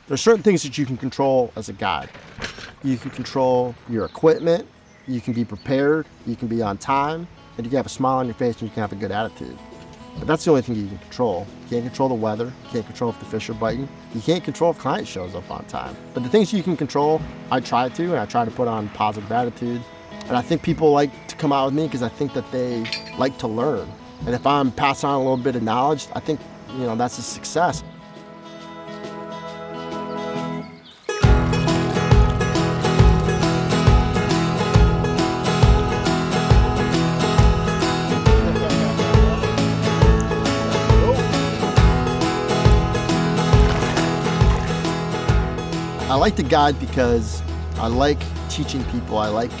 There's certain things that you can control as a guide. You can control your equipment, you can be prepared, you can be on time, and you can have a smile on your face and you can have a good attitude. But that's the only thing you can control. You can't control the weather, you can't control if the fish are biting, you can't control if client shows up on time. But the things you can control, I try to, and I try to put on positive attitude. And I think people like to come out with me because I think that they like to learn. And if I'm passing on a little bit of knowledge, I think, that's a success. I like to guide because I like teaching people. I like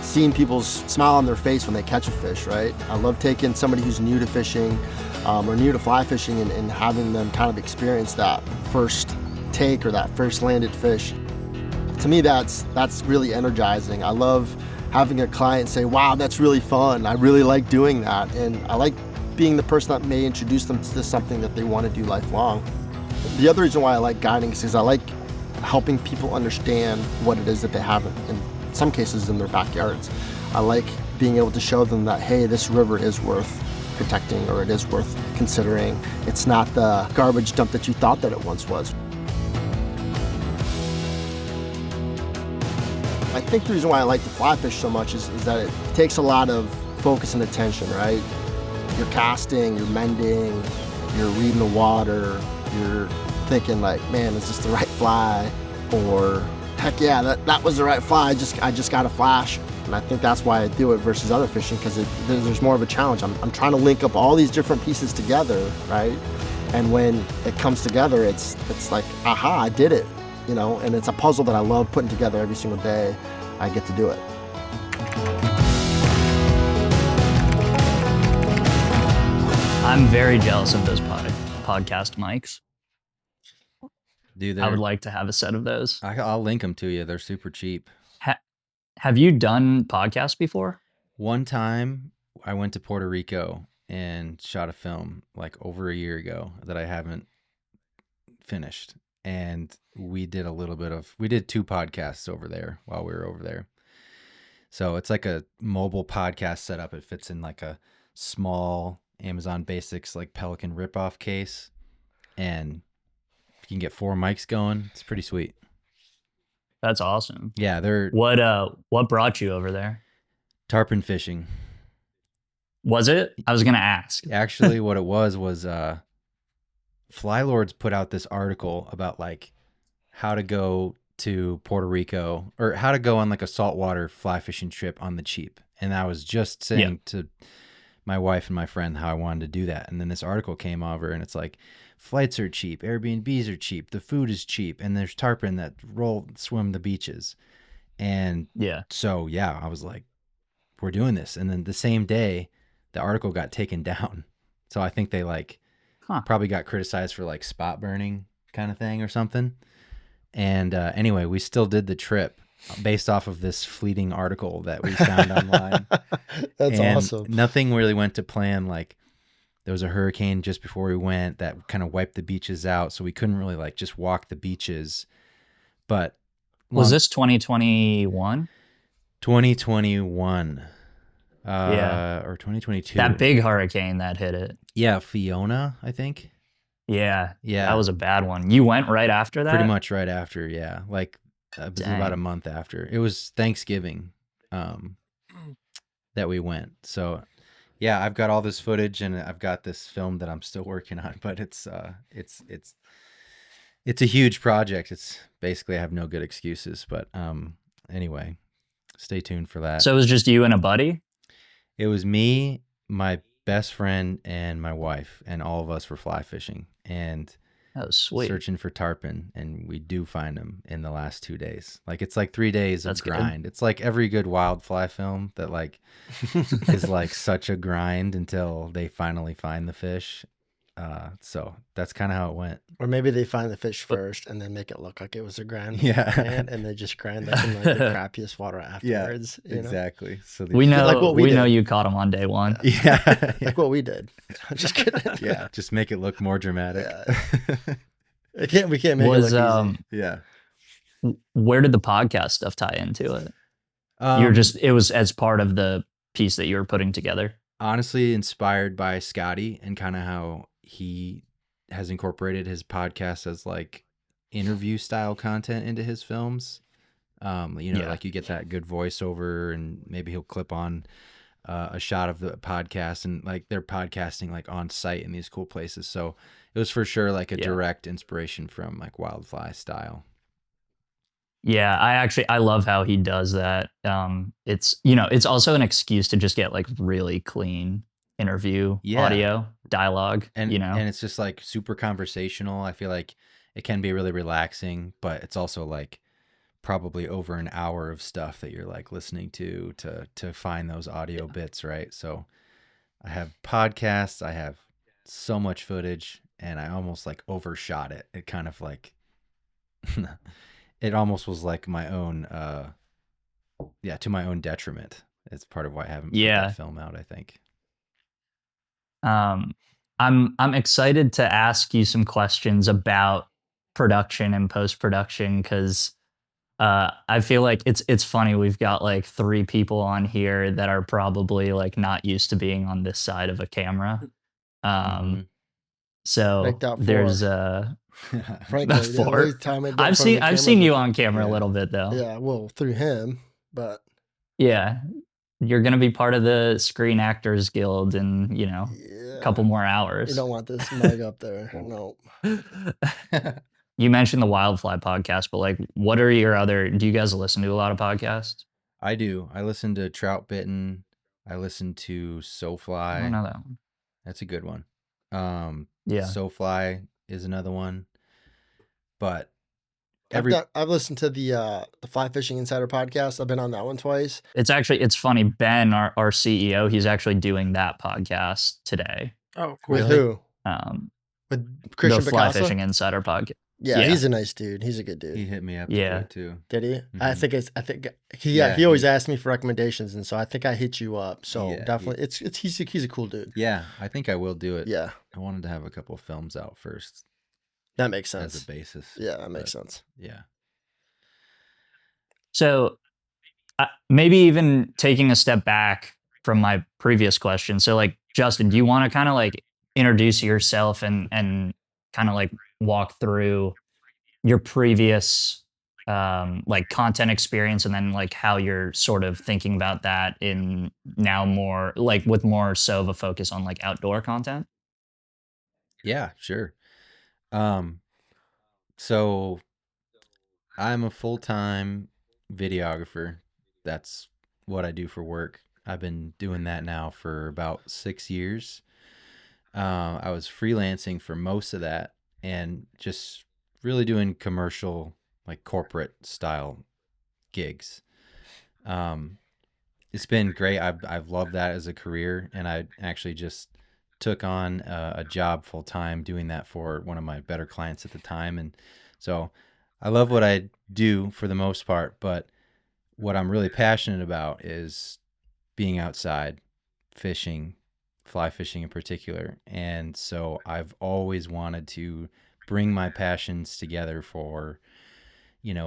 seeing people's smile on their face when they catch a fish, right? I love taking somebody who's new to fishing or new to fly fishing and having them kind of experience that first take or that first landed fish. To me, that's really energizing. I love having a client say, wow, that's really fun. I really like doing that. And I like being the person that may introduce them to something that they want to do lifelong. The other reason why I like guiding is because I like helping people understand what it is that they have in some cases in their backyards. I like being able to show them that, hey, this river is worth protecting or it is worth considering. It's not the garbage dump that you thought that it once was. I think the reason why I like to fly fish so much is that it takes a lot of focus and attention, right? You're casting, you're mending, you're reading the water, you're thinking like, man, is this the right fly? Or heck yeah, that was the right fly. I just got a flash. And I think that's why I do it versus other fishing, because there's more of a challenge. I'm trying to link up all these different pieces together, right? And when it comes together, it's like, aha, I did it, and it's a puzzle that I love putting together every single day. I get to do it. I'm very jealous of those podcast mics. Dude, I would like to have a set of those. I'll link them to you. They're super cheap. Have you done podcasts before? One time I went to Puerto Rico and shot a film like over a year ago that I haven't finished. And we did we did 2 podcasts over there while we were over there. So it's like a mobile podcast setup. It fits in like a small Amazon Basics like Pelican ripoff case. And you can get 4 mics going. It's pretty sweet. That's awesome. Yeah, they're... What brought you over there? Tarpon fishing. Was it? I was going to ask. Actually, what it was Fly Lords put out this article about like how to go to Puerto Rico or how to go on like a saltwater fly fishing trip on the cheap. And I was just saying to my wife and my friend how I wanted to do that. And then this article came over and it's like, flights are cheap, Airbnbs are cheap, the food is cheap, and there's tarpon that swim the beaches. And so, I was like, we're doing this. And then the same day, the article got taken down. So I think they probably got criticized for like spot burning kind of thing or something. And anyway, we still did the trip based off of this fleeting article that we found online. That's awesome. Nothing really went to plan. Like, there was a hurricane just before we went that kind of wiped the beaches out. So we couldn't really like just walk the beaches. But was this 2021? 2021. Or 2022. That big hurricane that hit it. Yeah, Fiona, I think. Yeah. That was a bad one. You went right after that? Pretty much right after, yeah. Like it was about a month after. It was Thanksgiving that we went. So yeah, I've got all this footage and I've got this film that I'm still working on, but it's a huge project. It's basically, I have no good excuses, but anyway, stay tuned for that. So it was just you and a buddy? It was me, my best friend, and my wife, and all of us were fly fishing and that was sweet. Searching for tarpon, and we do find them in the last 2 days. Like it's like 3 days of grind. Good. It's like every good wild fly film that like is like such a grind until they finally find the fish. So that's kind of how it went. Or maybe they find the fish first and then make it look like it was a grind. Yeah. And they just grind up in like the crappiest water afterwards. Yeah, exactly. So we know you caught them on day one. Yeah. Like what we did. I'm just kidding. Yeah. Just make it look more dramatic. Yeah. We can't make Was it look easy. Yeah. where did the podcast stuff tie into it? Um, It was as part of the piece that you were putting together. Honestly inspired by Scotty and kind of how he has incorporated his podcast as like interview style content into his films. Yeah. Like you get that good voiceover and maybe he'll clip on a shot of the podcast and like they're podcasting like on site in these cool places. So it was for sure like a direct inspiration from like Wildfly style. Yeah, I love how he does that. It's it's also an excuse to just get like really clean interview audio dialogue. And it's just like super conversational. I feel like it can be really relaxing, but it's also like probably over an hour of stuff that you're like listening to find those audio bits, right? So I have podcasts, I have so much footage, and I almost like overshot it. It kind of like it almost was like my own to my own detriment. It's part of why I haven't put that film out, I think. I'm excited to ask you some questions about production and post-production because I feel like it's funny. We've got like 3 people on here that are probably like not used to being on this side of a camera. So there's frankly, 4. I've seen you on camera a little bit though. Yeah, well, through him, but yeah, you're gonna be part of the Screen Actors Guild in a couple more hours. You don't want this Meg up there. No. You mentioned the Wildfly podcast, but like, what are your other? Do you guys listen to a lot of podcasts? I do. I listen to Trout Bitten. I listen to SoFly. I don't know that one. That's a good one. Yeah. SoFly is another one. But I've listened to the Fly Fishing Insider podcast. I've been on that one twice. It's funny. Ben, our CEO, he's actually doing that podcast today. Oh, cool. With who? With Christian the Fly Fishing Insider podcast. Yeah, he's a nice dude. He's a good dude. He hit me up too. Did he? Mm-hmm. He always asked me for recommendations, and so I think I hit you up. So definitely, he's a cool dude. Yeah, I think I will do it. Yeah, I wanted to have a couple of films out first. That makes sense as a basis. Yeah, that makes sense. Yeah. So maybe even taking a step back from my previous question. So like, Justin, do you want to kind of like introduce yourself and kind of like walk through your previous like content experience and then like how you're sort of thinking about that in now more like with more so of a focus on like outdoor content? Yeah, sure. So I'm a full-time videographer. That's what I do for work. I've been doing that now for about 6 years. I was freelancing for most of that and just really doing commercial, like corporate style gigs. It's been great. I've loved that as a career, and I actually just took on a job full time doing that for one of my better clients at the time. And so I love what I do for the most part, but what I'm really passionate about is being outside, fishing, fly fishing in particular. And so I've always wanted to bring my passions together for,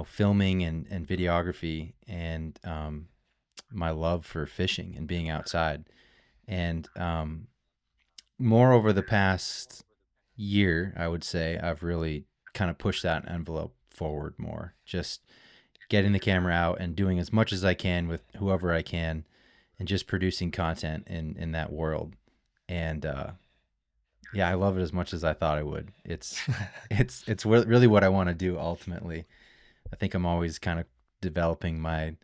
filming and videography and my love for fishing and being outside. And more over the past year, I would say, I've really kind of pushed that envelope forward more. Just getting the camera out and doing as much as I can with whoever I can and just producing content in that world. And I love it as much as I thought I would. It's really what I want to do ultimately. I think I'm always kind of developing my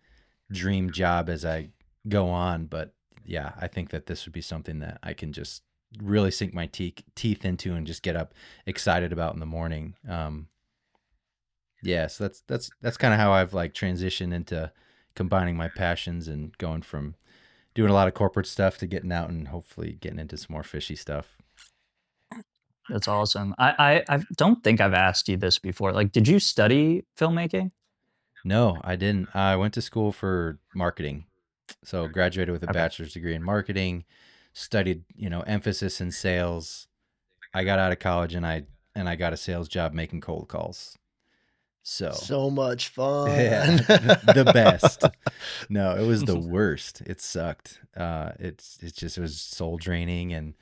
dream job as I go on, but yeah, I think that this would be something that I can just really sink my teeth into and just get up excited about in the morning. So that's kind of how I've like transitioned into combining my passions and going from doing a lot of corporate stuff to getting out and hopefully getting into some more fishy stuff. That's awesome. I don't think I've asked you this before. Like, did you study filmmaking? No, I didn't. I went to school for marketing. So graduated with a bachelor's degree in marketing, studied, emphasis in sales. I got out of college and I and I got a sales job making cold calls. So much fun. Yeah, the best. No, it was the worst. It sucked. It was soul draining, and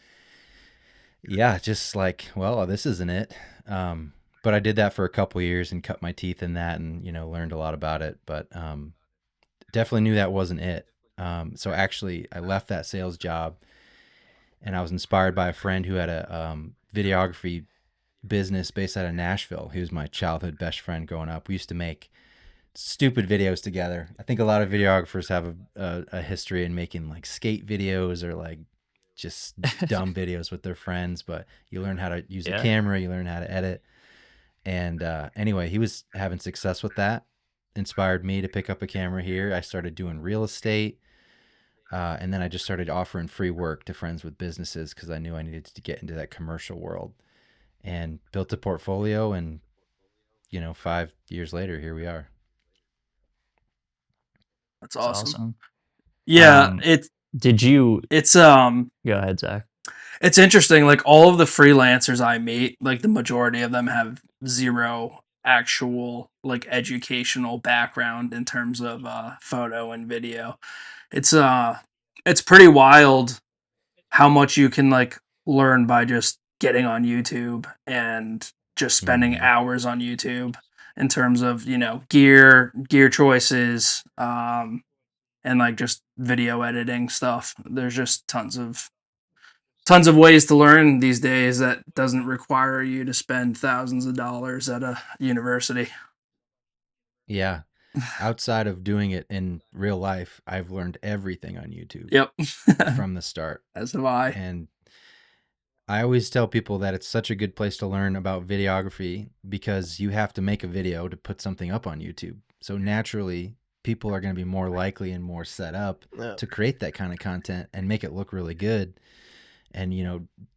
yeah, just like, well, this isn't it. But I did that for a couple years and cut my teeth in that, and learned a lot about it. But definitely knew that wasn't it. So actually, I left that sales job, and I was inspired by a friend who had a videography business based out of Nashville. He was my childhood best friend growing up. We used to make stupid videos together. I think a lot of videographers have a history in making like skate videos or like just dumb videos with their friends, but you learn how to use a camera, you learn how to edit. And anyway, he was having success with that, inspired me to pick up a camera here. I started doing real estate. And then I just started offering free work to friends with businesses because I knew I needed to get into that commercial world, and built a portfolio. And 5 years later, here we are. That's awesome. Yeah, go ahead, Zach. It's interesting. Like, all of the freelancers I meet, like the majority of them have zero actual like educational background in terms of photo and video. It's pretty wild how much you can like learn by just getting on YouTube and just spending hours on YouTube in terms of, gear choices, and like just video editing stuff. There's just tons of ways to learn these days that doesn't require you to spend thousands of dollars at a university. Yeah. Outside of doing it in real life, I've learned everything on YouTube. Yep. From the start. As have I. And I always tell people that it's such a good place to learn about videography because you have to make a video to put something up on YouTube. So naturally, people are going to be more likely and more set up to create that kind of content and make it look really good and,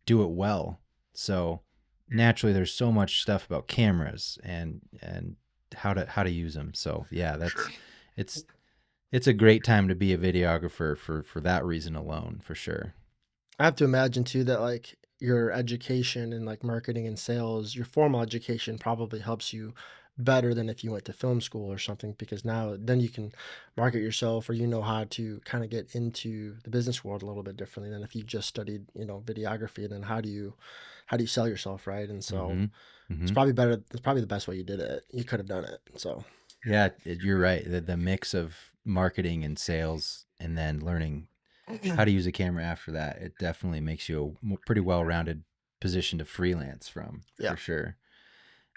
do it well. So naturally, there's so much stuff about cameras and how to use them. So yeah, it's a great time to be a videographer for that reason alone, for sure. I have to imagine too that like your education and like marketing and sales, your formal education probably helps you better than if you went to film school or something, because then you can market yourself, or how to kind of get into the business world a little bit differently than if you just studied videography. And then how do you sell yourself, right? And so it's probably better. It's probably the best way you did it. You could have done it. So yeah, you're right. The mix of marketing and sales, and then learning how to use a camera after that, it definitely makes you a pretty well-rounded position to freelance from, for sure.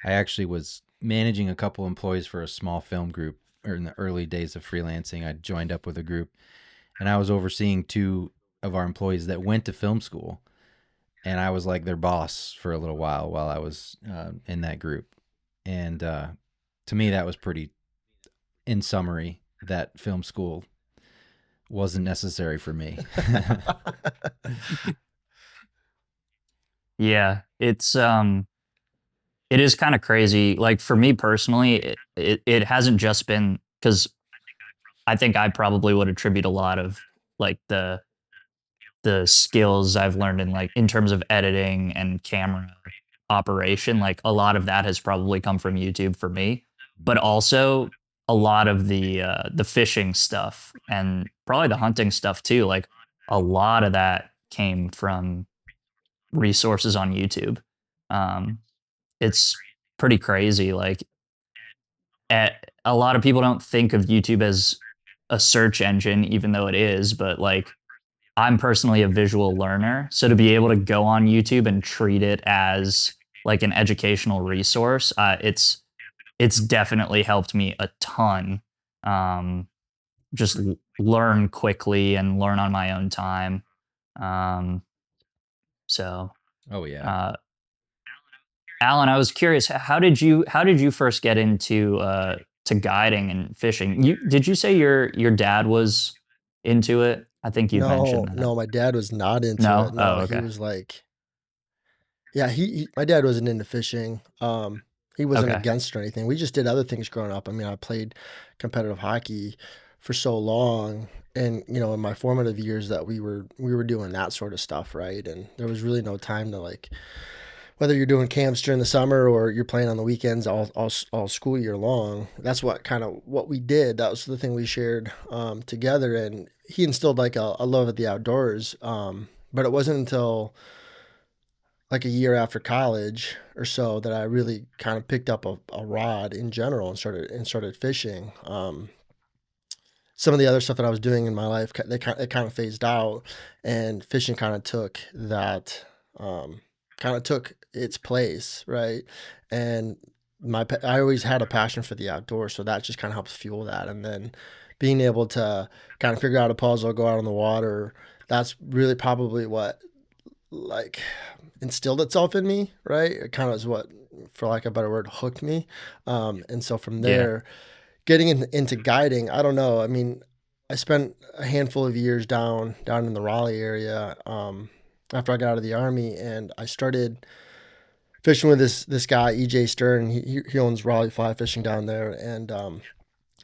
I actually was managing a couple employees for a small film group, or in the early days of freelancing. I joined up with a group, and I was overseeing 2 of our employees that went to film school, and I was like their boss for a little while I was in that group. And to me, that was pretty, in summary, that film school wasn't necessary for me. Yeah, it is kind of crazy. Like, for me personally, it hasn't just been because I think I probably would attribute a lot of like the skills I've learned in terms of editing and camera operation. Like, a lot of that has probably come from YouTube for me, but also a lot of the fishing stuff and probably the hunting stuff too. Like, a lot of that came from resources on YouTube. It's pretty crazy. Like, a lot of people don't think of YouTube as a search engine, even though it is, but like, I'm personally a visual learner. So to be able to go on YouTube and treat it as like an educational resource, it's definitely helped me a ton. Just learn quickly and learn on my own time. So. Oh yeah. Allen, I was curious, how did you first get into to guiding and fishing? Did you say your dad was into it? I think you mentioned that. No, my dad was not into No? it. No, Oh, okay. he was like, yeah, my dad wasn't into fishing. He wasn't Okay. against it or anything. We just did other things growing up. I mean, I played competitive hockey for so long, and in my formative years that we were doing that sort of stuff, right? And there was really no time to like whether you're doing camps during the summer or you're playing on the weekends all school year long. That's what we did. That was the thing we shared together, and he instilled like a love of the outdoors. But it wasn't until like a year after college or so that I really kind of picked up a rod in general and started fishing. Some of the other stuff that I was doing in my life, it kind of phased out, and fishing kind of took that, kind of took its place, right? And I always had a passion for the outdoors, so that just kind of helps fuel that. And then being able to kind of figure out a puzzle, go out on the water, that's really probably what like instilled itself in me, right? It kind of is what, for lack of a better word, hooked me. And so from Yeah. there, getting into guiding, I don't know. I mean, I spent a handful of years down in the Raleigh area after I got out of the Army, and I started fishing with this guy, EJ Stern. He owns Raleigh Fly Fishing down there, and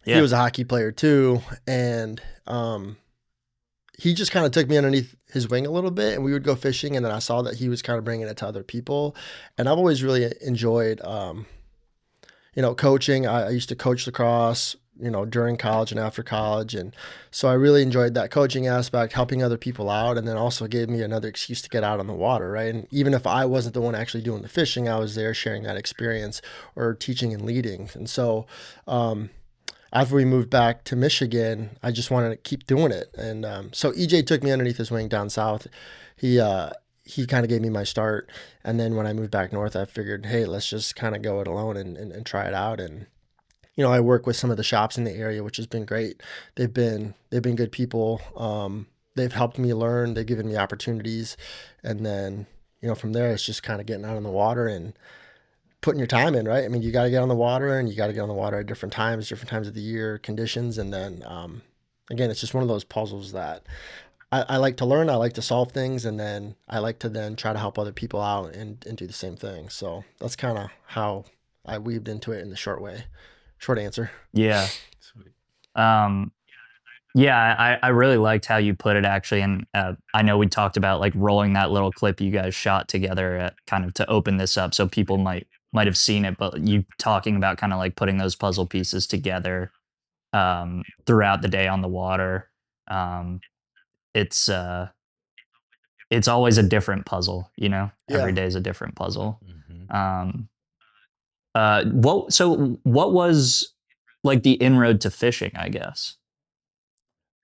he Yeah. was a hockey player too. And he just kind of took me underneath his wing a little bit, and we would go fishing, and then I saw that he was kind of bringing it to other people. And I've always really enjoyed coaching. I used to coach lacrosse, during college and after college. And so I really enjoyed that coaching aspect, helping other people out. And then also gave me another excuse to get out on the water, right? And even if I wasn't the one actually doing the fishing, I was there sharing that experience or teaching and leading. And so after we moved back to Michigan, I just wanted to keep doing it. And so EJ took me underneath his wing down south. He kind of gave me my start. And then when I moved back north, I figured, hey, let's just kind of go it alone and try it out. And, I work with some of the shops in the area, which has been great. They've been good people. They've helped me learn. They've given me opportunities. And then, from there, it's just kind of getting out on the water and putting your time in, right? I mean, you got to get on the water, and you got to get on the water at different times of the year, conditions. And then, again, it's just one of those puzzles that I like to learn. I like to solve things, and then I like to then try to help other people out and do the same thing. So that's kind of how I weaved into it in the short answer. Yeah. Sweet. Yeah, I really liked how you put it actually, and I know we talked about like rolling that little clip you guys shot together kind of to open this up, so people might have seen it, but you talking about kind of like putting those puzzle pieces together throughout the day on the water. It's always a different puzzle, Yeah. Every day is a different puzzle. Mhm. What was like the inroad to fishing, I guess?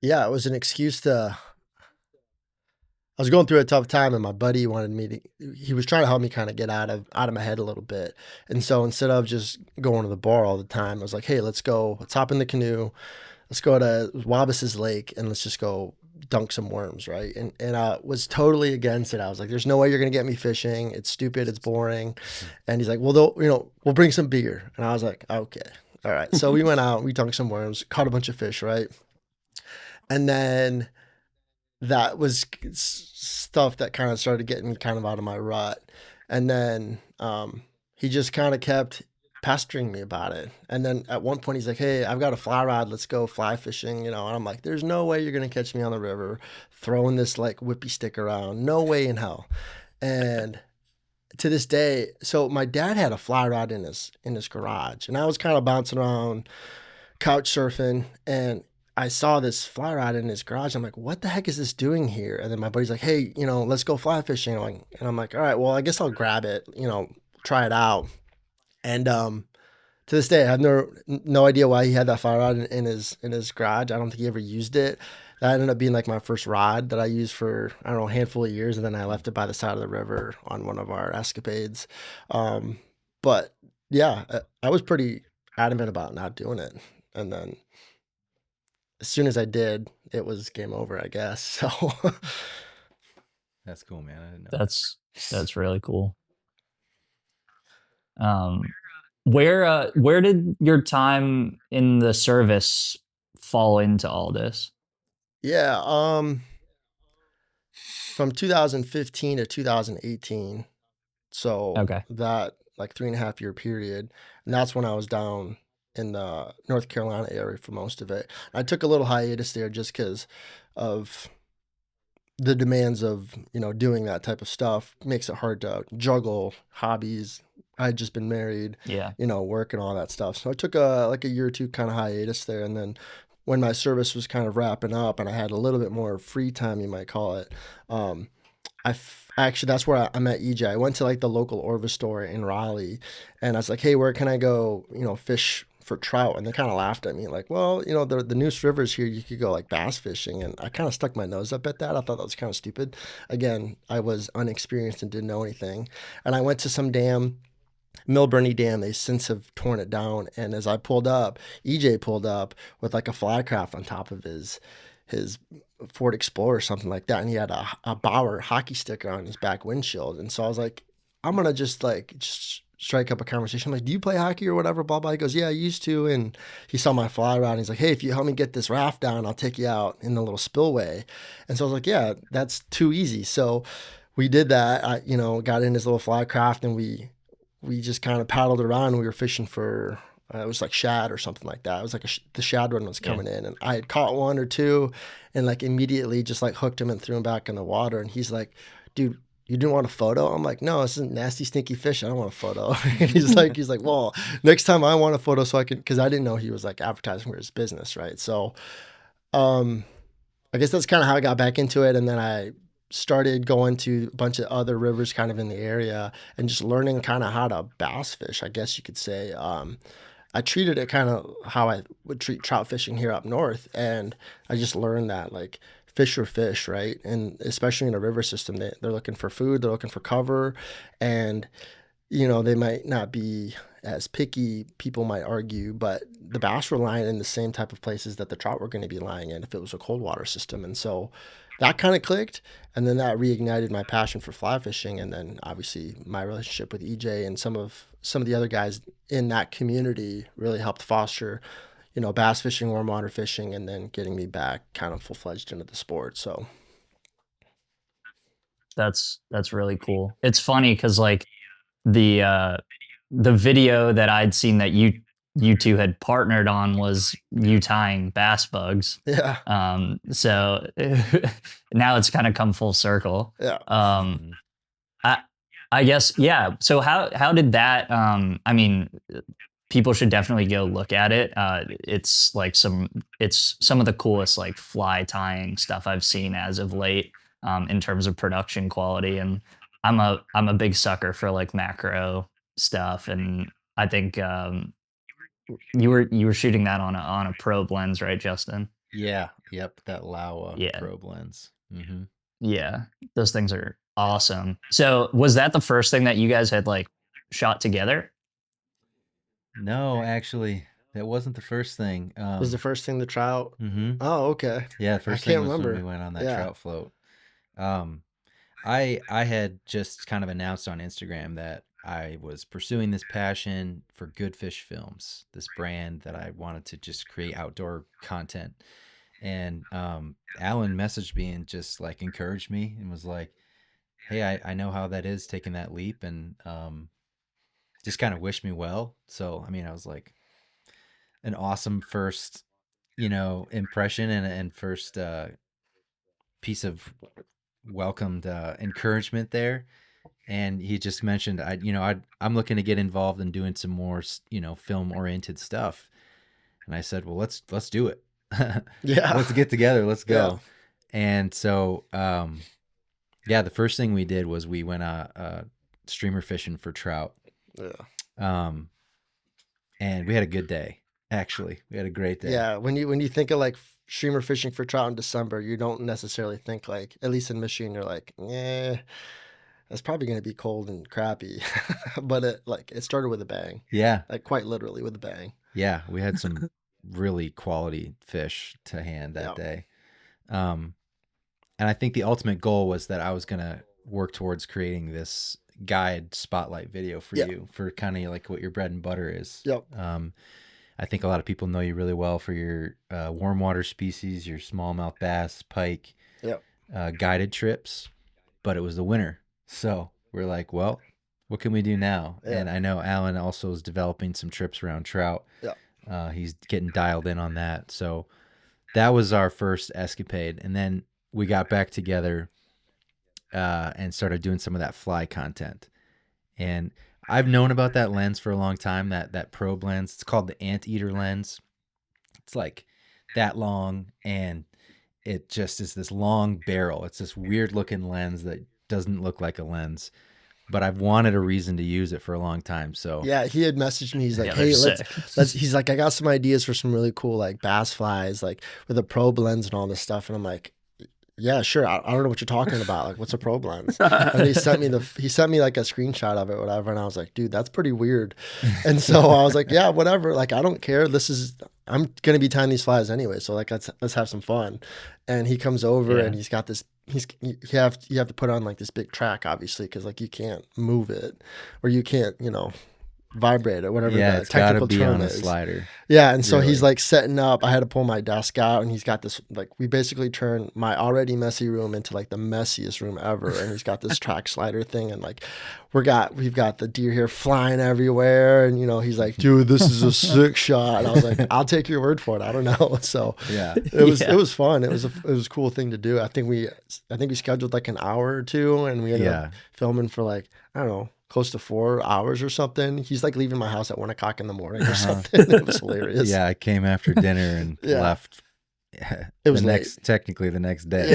Yeah, it was an excuse to. I was going through a tough time, and my buddy wanted me to. He was trying to help me kind of get out of my head a little bit. And so instead of just going to the bar all the time, I was like, hey, let's hop in the canoe, let's go to Wabas's Lake, and let's just go dunk some worms, right? And I was totally against it. I was like, there's no way you're gonna get me fishing. It's stupid. It's boring. And he's like, well, we'll bring some beer. And I was like, okay, all right. So we went out, we dunked some worms, caught a bunch of fish, right? And then that was stuff that kind of started getting me kind of out of my rut. And then he just kind of kept pestering me about it. And then at one point he's like, hey, I've got a fly rod, let's go fly fishing, and I'm like, there's no way you're gonna catch me on the river throwing this like whippy stick around, no way in hell. And to this day, so my dad had a fly rod in his garage, and I was kind of bouncing around couch surfing, and I saw this fly rod in his garage. I'm like, what the heck is this doing here? And then my buddy's like, hey, let's go fly fishing. And I'm like, all right, well, I guess I'll grab it, try it out. And to this day, I have no idea why he had that fly rod in his garage. I don't think he ever used it. That ended up being like my first rod that I used for, I don't know, a handful of years. And then I left it by the side of the river on one of our escapades. But yeah, I was pretty adamant about not doing it. And then as soon as I did, it was game over, I guess. So That's cool, man. I didn't know. That's really cool. Where did your time in the service fall into all this? yeah, from 2015 to 2018. So Okay. that like 3.5 year period. And that's when I was down in the North Carolina area for most of it. I took a little hiatus there just because of the demands of, doing that type of stuff makes it hard to juggle hobbies. I had just been married, Yeah. Work and all that stuff. So I took a year or two kind of hiatus there. And then when my service was kind of wrapping up and I had a little bit more free time, you might call it, actually, that's where I met EJ. I went to like the local Orvis store in Raleigh and I was like, hey, where can I go, fish for trout? And they kind of laughed at me like, well, the Neuse Rivers here, you could go like bass fishing. And I kind of stuck my nose up at that. I thought that was kind of stupid. Again, I was unexperienced and didn't know anything. And I went to some dam, Millburney Dam. They since have torn it down. And as I pulled up, EJ pulled up with like a flycraft on top of his Ford Explorer or something like that. And he had a Bauer hockey sticker on his back windshield. And so I was like, I'm going to just strike up a conversation. I'm like, do you play hockey or whatever? Blah, blah. He goes, yeah, I used to. And he saw my fly rod. And he's like, hey, if you help me get this raft down, I'll take you out in the little spillway. And so I was like, yeah, that's too easy. So we did that. I, got in his little fly craft and we just kind of paddled around. And we were fishing for, it was like shad or something like that. It was like the shad run was coming in and I had caught one or two and like immediately just like hooked him and threw him back in the water. And he's like, dude, you didn't want a photo? I'm like, no, this is nasty, stinky fish. I don't want a photo. And he's like, well, next time I want a photo so I can, because I didn't know he was like advertising for his business, right? So I guess that's kind of how I got back into it. And then I started going to a bunch of other rivers kind of in the area and just learning kind of how to bass fish, I guess you could say. I treated it kind of how I would treat trout fishing here up north. And I just learned that like fish are fish, right? And especially in a river system, they're looking for food, they're looking for cover. And, they might not be as picky, people might argue, but the bass were lying in the same type of places that the trout were going to be lying in if it was a cold water system. And so that kind of clicked. And then that reignited my passion for fly fishing. And then obviously my relationship with EJ and some of the other guys in that community really helped foster, bass fishing, warm water fishing, and then getting me back kind of full-fledged into the sport. So that's really cool. It's funny because like the video that I'd seen that you two had partnered on was you tying bass bugs. yeah. So now it's kind of come full circle. Yeah. I guess, yeah. So how did that, I mean, people should definitely go look at it. It's some of the coolest like fly tying stuff I've seen as of late, in terms of production quality. And I'm a big sucker for like macro stuff. And I think, you were shooting that on a probe lens, right, Justin? Yeah. Yep. That Laowa Yeah. probe lens. Mm-hmm. Yeah. Those things are awesome. So was that the first thing that you guys had like shot together? No, actually, that wasn't the first thing. Was the first thing the trout? Mm-hmm. Oh, okay. Yeah, the first can't thing was remember. when we went on that Yeah. trout float. I had just kind of announced on Instagram that I was pursuing this passion for Good Fish Films, this brand that I wanted to just create outdoor content. And Allen messaged me and just like encouraged me and was like, hey, I know how that is taking that leap, and just kind of wished me well. So, I mean, I was like an awesome first, impression and first piece of welcomed encouragement there. And he just mentioned, I'm looking to get involved in doing some more, film oriented stuff. And I said, well, let's do it. Yeah. Let's get together. Let's go. Yeah. And so, the first thing we did was we went streamer fishing for trout. Yeah. And we had a good day. Actually, we had a great day. Yeah. When you think of like streamer fishing for trout in December, you don't necessarily think like, at least in Michigan, you're like, that's probably going to be cold and crappy. But it started with a bang. Yeah. Like quite literally with a bang. Yeah. We had some really quality fish to hand that day. And I think the ultimate goal was that I was going to work towards creating this guide spotlight video for you, for kind of like what your bread and butter is. Yep. I think a lot of people know you really well for your warm water species, your smallmouth bass, pike, guided trips, but it was the winter. So we're like, well, what can we do now? Yeah. And I know Allen also is developing some trips around trout. Yeah. He's getting dialed in on that. So that was our first escapade. And then we got back together and started doing some of that fly content. And I've known about that lens for a long time, that probe lens. It's called the Anteater lens. It's like that long, and it just is this long barrel. It's this weird looking lens that doesn't look like a lens, but I've wanted a reason to use it for a long time. So Yeah, he had messaged me. He's like, Yeah, "Hey, they're let's." He's like, "I got some ideas for some really cool like bass flies, like with a probe lens and all this stuff." And I'm like, "Yeah, sure. I don't know what you're talking about. Like, what's a probe lens?" And he sent me like a screenshot of it, whatever. And I was like, "Dude, that's pretty weird." And so I was like, "Yeah, whatever. Like, I don't care. I'm gonna be tying these flies anyway. So like, let's have some fun." And he comes over and he's got this. You have to put on like this big track, obviously, because like you can't move it, or you can't vibrate it, whatever the it's got to technical be term on a is. slider. Yeah, and so he's Really. like setting up. I had to pull my desk out, and he's got this like we basically turn my already messy room into like the messiest room ever. And he's got this track slider thing, and like we've got the deer here flying everywhere, and he's like, "Dude, this is a sick shot." And I was like, "I'll take your word for it. I don't know." So Yeah. it was fun. It was a cool thing to do. I think we scheduled like an hour or two, and we ended up filming for like, I don't know, close to 4 hours or something. He's like leaving my house at 1 o'clock in the morning or something. It was hilarious. Yeah, I came after dinner and left. It was technically the next day.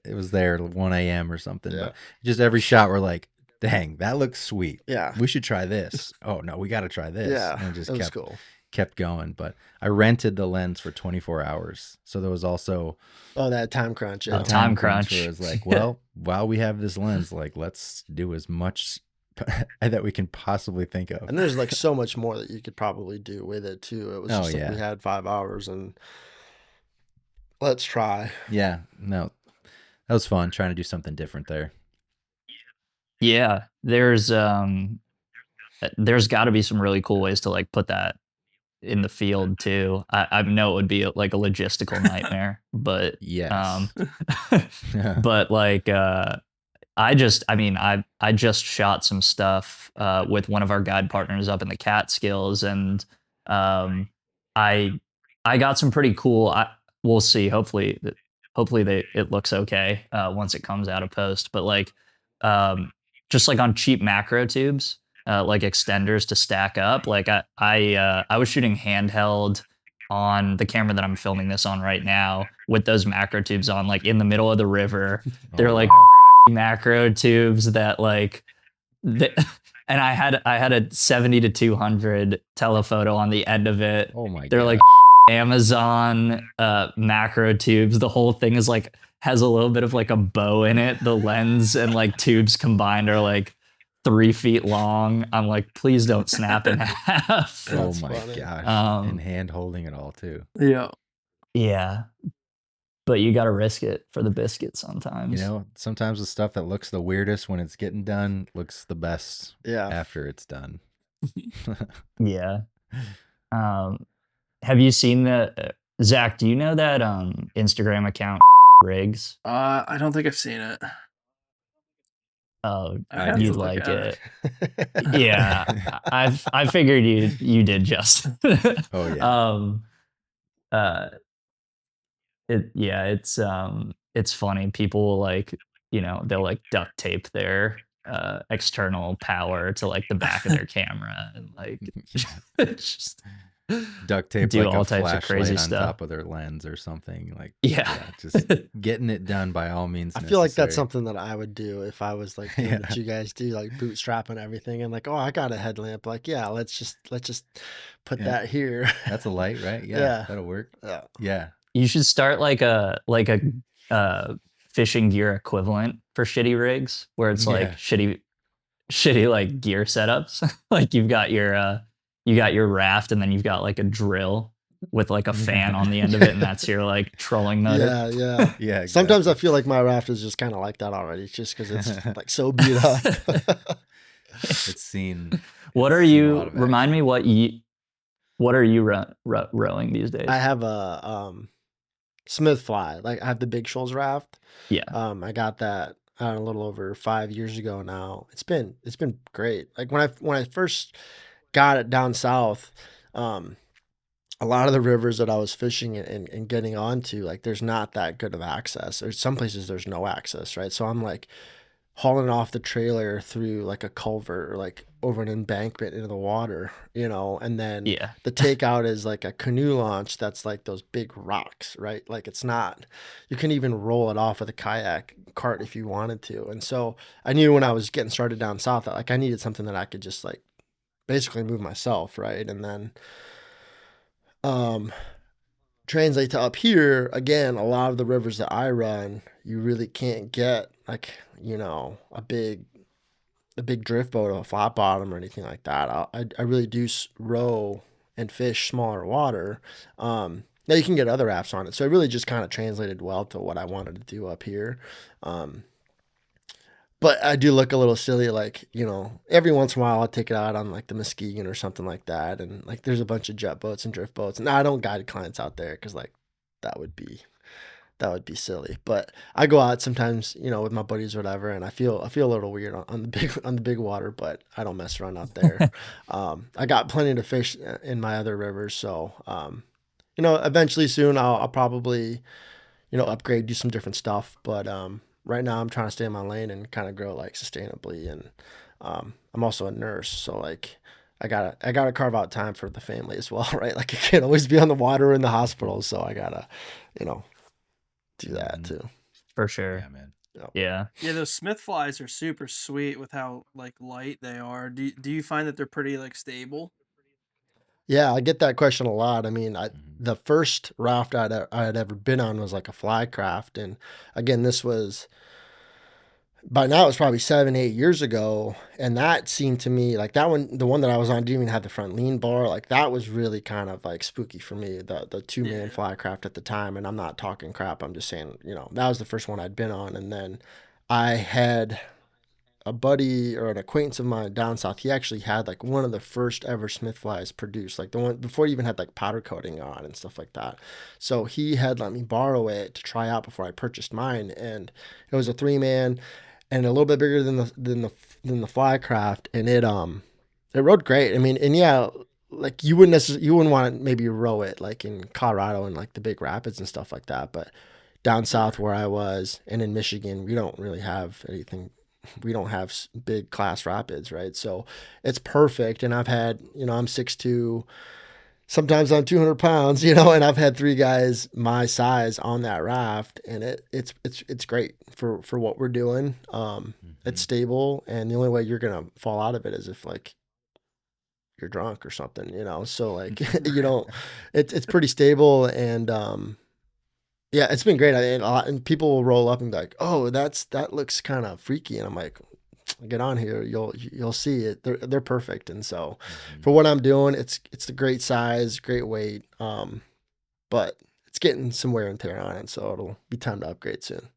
It was there 1 a.m. or something. Yeah. But just every shot we're like, dang, that looks sweet. Yeah. We should try this. Oh no, we got to try this. Yeah. And it just It was cool. kept going. But I rented the lens for 24 hours. So there was also that time crunch. Yeah. a time crunch. where it was like, well, while we have this lens, like let's do as much that we can possibly think of. And there's like so much more that you could probably do with it too. It was just like we had 5 hours and let's try. Yeah, no, that was fun trying to do something different there. Yeah, there's got to be some really cool ways to like put that in the field too. I know it would be like a logistical nightmare, but Yes. but like I just shot some stuff with one of our guide partners up in the Catskills, and I got some pretty cool. We'll see. Hopefully it looks okay once it comes out of post. But like just like on cheap macro tubes, like extenders to stack up. Like I was shooting handheld on the camera that I'm filming this on right now with those macro tubes on, like in the middle of the river. They're like macro tubes that like and I had a 70 to 200 telephoto on the end of it. Oh my god. They're like Amazon macro tubes. The whole thing is like has a little bit of like a bow in it. The lens and like tubes combined are like 3 feet long. I'm like, please don't snap in half. Oh That's my funny. gosh. And hand holding it all too. Yeah. But you got to risk it for the biscuit sometimes. Sometimes the stuff that looks the weirdest when it's getting done looks the best after it's done. Yeah. Have you seen Zach, do you know that Instagram account Riggs? I don't think I've seen it. Oh, I have you'd to look like at it. Yeah. I figured you did, Justin. Oh yeah. It's funny. People will like, they'll like duct tape their external power to like the back of their camera and like just Duct tape do like all a types of flashlight crazy on stuff. top of their lens or something. Like just getting it done by all means. I feel like that's something that I would do if I was like doing what you guys do, like bootstrapping everything and like, oh, I got a headlamp. Like, yeah, let's just put that here. That's a light, right? Yeah. That'll work. Yeah. You should start like a fishing gear equivalent for shitty rigs, where it's like shitty like gear setups. Like you've got your raft, and then you've got like a drill with like a fan on the end of it, and that's your like trolling motor. Yeah. Yeah. Exactly. Sometimes I feel like my raft is just kind of like that already, just because it's like so beat up. It's seen. What are you? Remind me what are you rowing these days? I have a Smith fly. Like I have the Big Shoals raft. Yeah. I got that a little over 5 years ago now. It's been great. Like when I first got it down south, a lot of the rivers that I was fishing and getting onto, like there's not that good of access. There's some places there's no access, right? So I'm like hauling off the trailer through like a culvert or like over an embankment into the water, and then Yeah. the takeout is like a canoe launch that's like those big rocks, right? Like it's not, you can even roll it off with a kayak cart if you wanted to. And so I knew when I was getting started down south that like I needed something that I could just like basically move myself, right? And then um translate to up here again, a lot of the rivers that I run, you really can't get like, a big drift boat or a flat bottom or anything like that. I really do row and fish smaller water. Now you can get other apps on it, so it really just kind of translated well to what I wanted to do up here. But I do look a little silly, like, every once in a while I'll take it out on like the Muskegon or something like that. And like there's a bunch of jet boats and drift boats. And I don't guide clients out there because like that would be silly. But I go out sometimes, with my buddies or whatever, and I feel a little weird on the big water, but I don't mess around out there. I got plenty to fish in my other rivers, so eventually soon I'll probably upgrade, do some different stuff. But right now I'm trying to stay in my lane and kind of grow like sustainably. And I'm also a nurse, so like I gotta carve out time for the family as well, right? Like I can't always be on the water or in the hospital, so I gotta do that too. For sure. Yeah, man. Yeah. Yeah, those Smith flies are super sweet with how like light they are. Do you find that they're pretty like stable? Yeah, I get that question a lot. I mean, the first raft I had ever been on was like a fly craft, and again, this was by now it's probably 7, 8 years ago, and that seemed to me like that one, the one that I was on, didn't even have the front lean bar. Like that was really kind of like spooky for me. The 2-man fly craft at the time, and I'm not talking crap. I'm just saying, that was the first one I'd been on, and then I had a buddy or an acquaintance of mine down south. He actually had like one of the first ever Smith flies produced, like the one before he even had like powder coating on and stuff like that. So he had let me borrow it to try out before I purchased mine, and it was a 3-man and a little bit bigger than the fly craft, and it rode great. I mean, and yeah, like you wouldn't want to maybe row it like in Colorado and like the big rapids and stuff like that, but down south where I was and in Michigan, we don't really have anything. We don't have big class rapids, right? So it's perfect. And I've had, I'm 6'2", sometimes I'm 200 pounds, and I've had 3 guys my size on that raft, and it's great for what we're doing. It's stable, and the only way you're gonna fall out of it is if like you're drunk or something, So like you don't. It's pretty stable, and yeah, it's been great. I mean, and people will roll up and be like, "Oh, that looks kind of freaky," and I'm like, "Get on here, you'll see it. They're perfect." And so, for what I'm doing, it's a great size, great weight, but it's getting some wear and tear on it, so it'll be time to upgrade soon.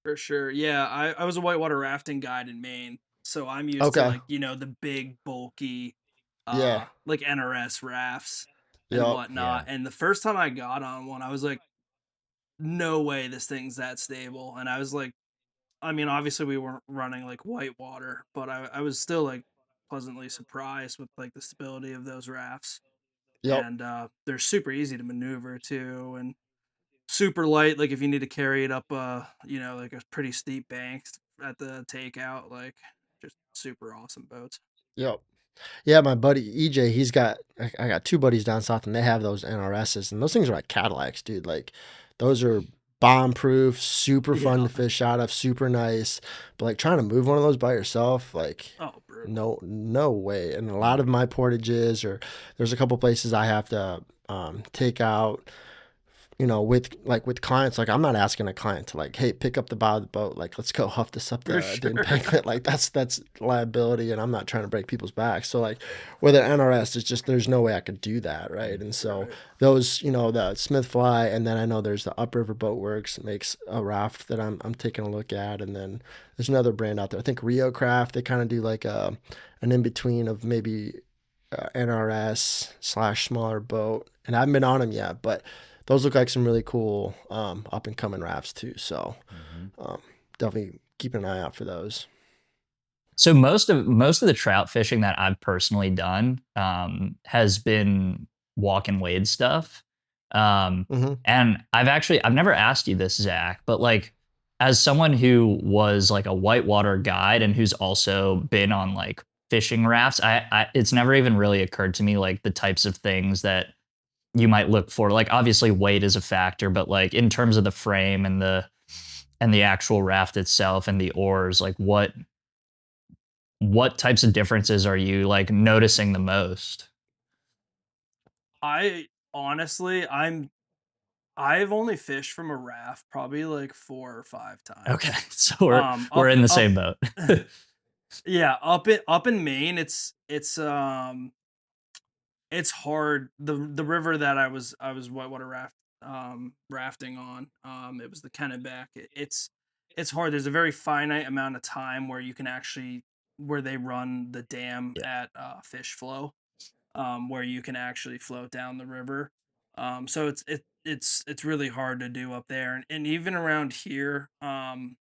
For sure. Yeah, I was a whitewater rafting guide in Maine, so I'm used to like the big bulky, Yeah. like NRS rafts and Yep. whatnot. And the first time I got on one, I was like, no way this thing's that stable. And I was like, I mean, obviously we weren't running like whitewater, but I was still like pleasantly surprised with like the stability of those rafts. Yep. And they're super easy to maneuver too, and super light. Like if you need to carry it up like a pretty steep bank at the takeout, like just super awesome boats. Yep. Yeah, my buddy EJ, I got 2 buddies down south, and they have those NRSs, and those things are like Cadillacs, dude. Like those are bomb proof, super fun to fish out of, super nice. But like trying to move one of those by yourself, like no way. And a lot of my portages, or there's a couple places I have to take out, with clients. Like I'm not asking a client to like, hey, pick up the bow of the boat, like let's go huff this up the embankment. Like that's liability, and I'm not trying to break people's backs. So like with an NRS, it's just there's no way I could do that, right? And so those, the Smith Fly, and then I know there's the Upriver Boat Works makes a raft that I'm taking a look at, and then there's another brand out there, I think Rio Craft. They kind of do like an in between of maybe NRS / smaller boat, and I haven't been on them yet, but those look like some really cool up and coming rafts too. So definitely keep an eye out for those. So most of the trout fishing that I've personally done has been walk and wade stuff. Mhm. And I've never asked you this, Zach, but like as someone who was like a whitewater guide and who's also been on like fishing rafts, it's never even really occurred to me like the types of things that you might look for. Like obviously weight is a factor, but like in terms of the frame and the actual raft itself and the oars, like what types of differences are you like noticing the most? I honestly, I've only fished from a raft probably like 4 or 5 times. Okay, so we're Up in the up same boat. yeah, up in Maine, it's hard. The river that I was whitewater rafting on, it was the Kennebec. It's hard. There's a very finite amount of time where you can actually where they run the dam Yeah. at fish flow, where you can actually float down the river. So it's really hard to do up there, and even around here, I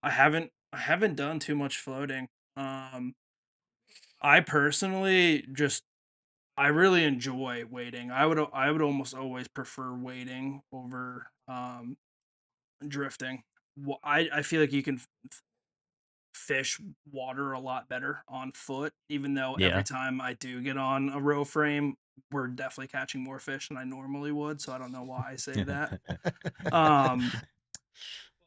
haven't done too much floating. I personally just I really enjoy wading. I would almost always prefer wading over drifting. I feel like you can fish water a lot better on foot, even though every Yeah. time I do get on a row frame, we're definitely catching more fish than I normally would. So I don't know why I say that. Um,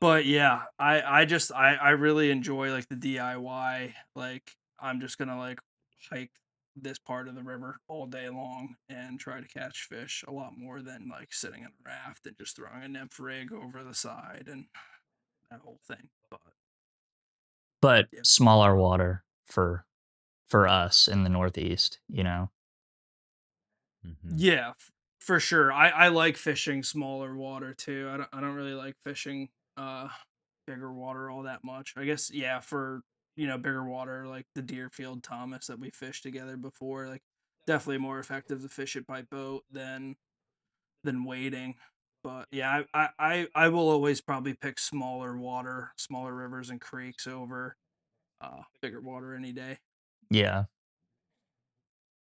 but yeah, I really enjoy like the DIY. Like I'm just gonna like hike this part of the river all day long and try to catch fish a lot more than like sitting in a raft and just throwing a nymph rig over the side and that whole thing. But But yeah, smaller water for us in the Northeast, you know? Mhm. yeah, for sure. I like fishing smaller water too. I don't really like fishing bigger water all that much. I guess yeah, for bigger water like the Deerfield Thomas that we fished together before, like definitely more effective to fish it by boat than wading. But yeah, I will always probably pick smaller water, smaller rivers and creeks over bigger water any day. Yeah.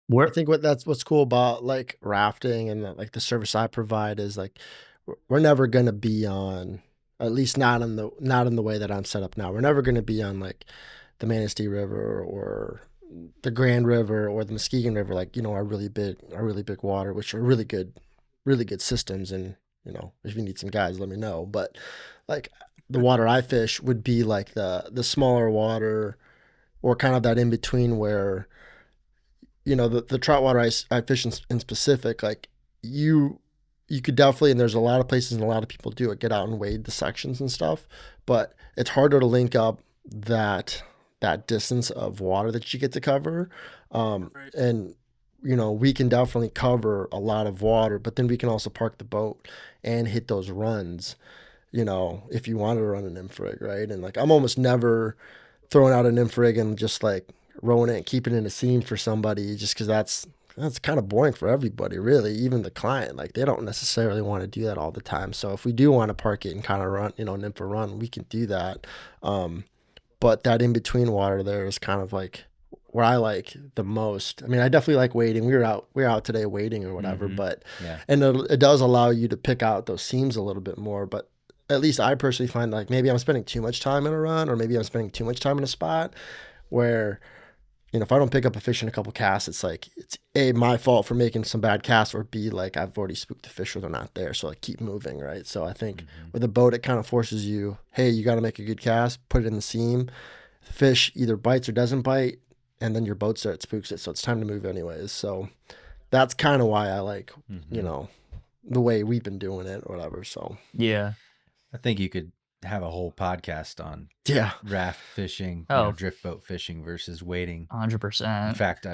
I We're think what's cool about like rafting and like the service I provide is like we're never gonna be on, at least not in the way that I'm set up now. We're never gonna be on like the Manistee River or the Grand River or the Muskegon River, like our really big water, which are really good systems. And if you need some guys, let me know. But like the water I fish would be like the smaller water or kind of that in between where the trout water I fish in specific, like you could definitely, and there's a lot of places and a lot of people do it, get out and wade the sections and stuff, but it's harder to link up that distance of water that you get to cover. Right. And we can definitely cover a lot of water, but then we can also park the boat and hit those runs, if you wanted to run an infrig, right? And like I'm almost never throwing out an infrig and just like rowing it and keeping it in a seam for somebody, just because that's kind of boring for everybody, really. Even the client, like they don't necessarily want to do that all the time. So if we do want to park it and kind of run, nymph a run, we can do that. But that in between water there is kind of like where I like the most. I mean, I definitely like wading. We were out today wading or whatever, Mhm. but Yeah. and it does allow you to pick out those seams a little bit more. But at least I personally find like maybe I'm spending too much time in a run, or maybe I'm spending too much time in a spot where if I don't pick up a fish in a couple casts, it's like it's A, my fault for making some bad casts, or B, like I've already spooked the fish or they're not there. So like keep moving, right? So I think with a boat, it kind of forces you, hey, you got to make a good cast, put it in the seam. The fish either bites or doesn't bite, and then your boat's there, it spooks it. So it's time to move anyways. So that's kind of why I like, the way we've been doing it or whatever. So yeah. I think you could have a whole podcast on yeah. raft fishing, Oh. drift boat fishing versus wading. In 100%. fact,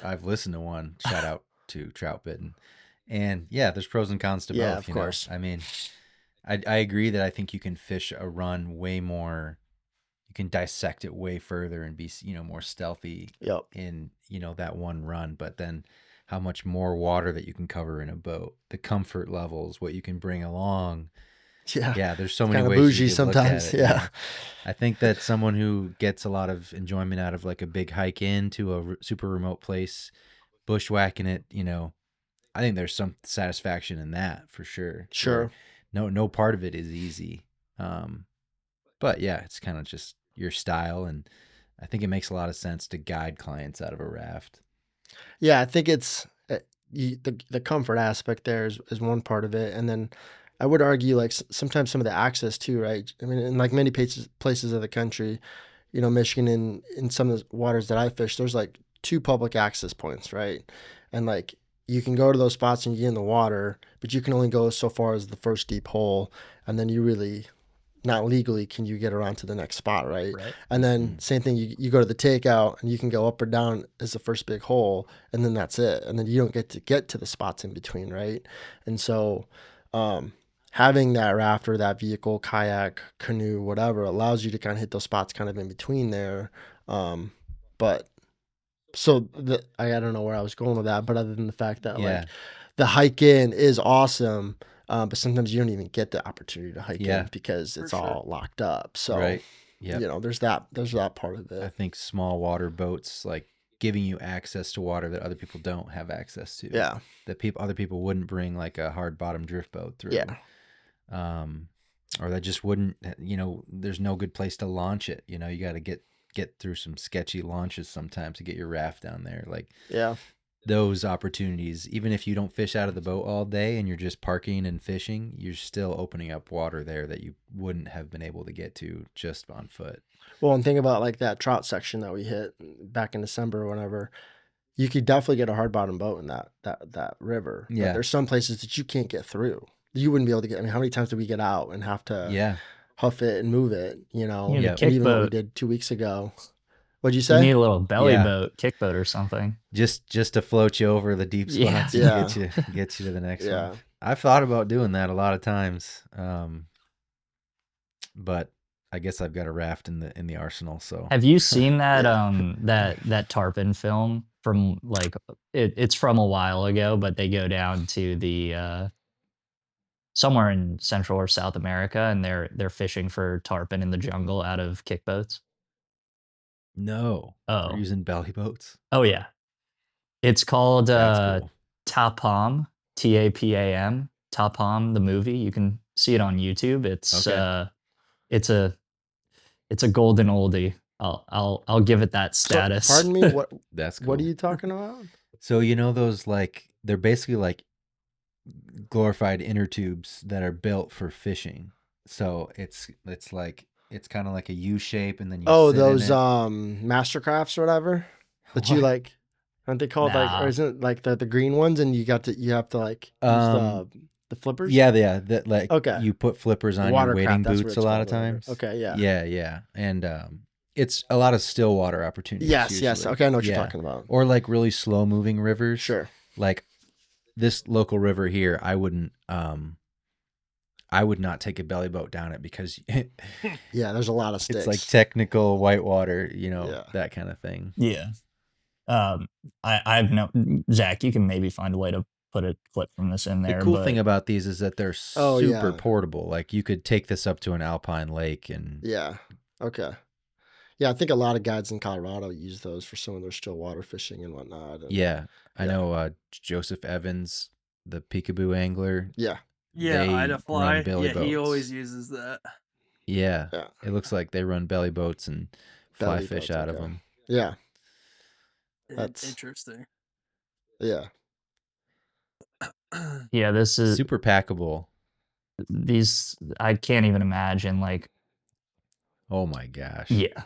I've listened to one. Shout out to Trout Bitten, and yeah, there's pros and cons to Yeah, both. of course. I mean, I agree that I think you can fish a run way more. You can dissect it way further and be more stealthy Yep. in that one run. But then how much more water that you can cover in a boat, the comfort levels, what you can bring along. Yeah, there's so many Kind of ways bougie you could look at sometimes. it. Yeah. I think that someone who gets a lot of enjoyment out of like a big hike into a super remote place, bushwhacking it, I think there's some satisfaction in that for sure. Sure. No part of it is easy. But yeah, it's kind of just your style, and I think it makes a lot of sense to guide clients out of a raft. Yeah, I think it's the comfort aspect there is one part of it, and then I would argue like sometimes some of the access too, right? I mean, in like many places of the country, you know, Michigan, in some of the waters that I fish, there's like 2 public access points, right? And like you can go to those spots and you get in the water, but you can only go so far as the first deep hole, and then you really not legally can you get around to the next spot, right? Right. And then same thing, you go to the takeout and you can go up or down as the first big hole, and then that's it. And then you don't get to the spots in between, right? And so having that raft or that vehicle, kayak, canoe, whatever, allows you to kind of hit those spots kind of in between there. But so I don't know where I was going with that, but other than the fact that like the hike in is awesome. But sometimes you don't even get the opportunity to hike in because it's all locked up. So, you know, there's that part of it. I think small water boats, like giving you access to water that other people don't have access to. Yeah. That other people wouldn't bring, like a hard bottom drift boat through. Yeah. Or that just wouldn't, you know, there's no good place to launch it. You know, you got to get through some sketchy launches sometimes to get your raft down there. Like, those opportunities, even if you don't fish out of the boat all day and you're just parking and fishing, you're still opening up water there that you wouldn't have been able to get to just on foot. Well, and think about like that trout section that we hit back in December or whenever. You could definitely get a hard bottom boat in that river. Yeah. But there's some places that you can't get through. You wouldn't be able to get. I mean, how many times did we get out and have to huff it and move it? You know, even what we did 2 weeks ago. What'd you say? You need a little belly boat, kick boat or something. Just to float you over the deep spots and get you to the next one. I've thought about doing that a lot of times. But I guess I've got a raft in the arsenal. So have you seen that that tarpon film from like it's from a while ago, but they go down to the somewhere in Central or South America and they're fishing for tarpon in the jungle out of kick boats? No. Oh. They're using belly boats? Oh, yeah. It's called That's cool. Tapâm, Tapam, Tapâm, the movie. You can see it on YouTube. It's it's a golden oldie. I'll give it that status. So, pardon me, what That's cool. What are you talking about? So you know those, like, they're basically like glorified inner tubes that are built for fishing. So it's like it's kind of like a U shape, and then you sit those in it. Mastercrafts or whatever that you like, aren't they called like, or isn't it like the green ones, and you have to like use the flippers? That like you put flippers on your wading that's what boots it's a lot called, of times. Okay, Yeah, and it's a lot of still water opportunities. Yes, usually. okay, I know what you're talking about. Or like really slow moving rivers. Sure. Like this local river here, I would not take a belly boat down it because there's a lot of sticks. It's like technical whitewater, you know, that kind of thing. Yeah. I've no Zach, you can maybe find a way to put a clip from this in there. The cool thing about these is that they're super portable. Like you could take this up to an alpine lake and okay. Yeah, I think a lot of guides in Colorado use those for some of their still water fishing and whatnot. And, I know Joseph Evans, the peekaboo angler. Yeah, Ida Fly. Yeah, he always uses that. Yeah, it looks like they run belly boats and fly fish out of them. Yeah, that's interesting. Yeah. Yeah, this is super packable. These I can't even imagine. Like, oh my gosh. Yeah,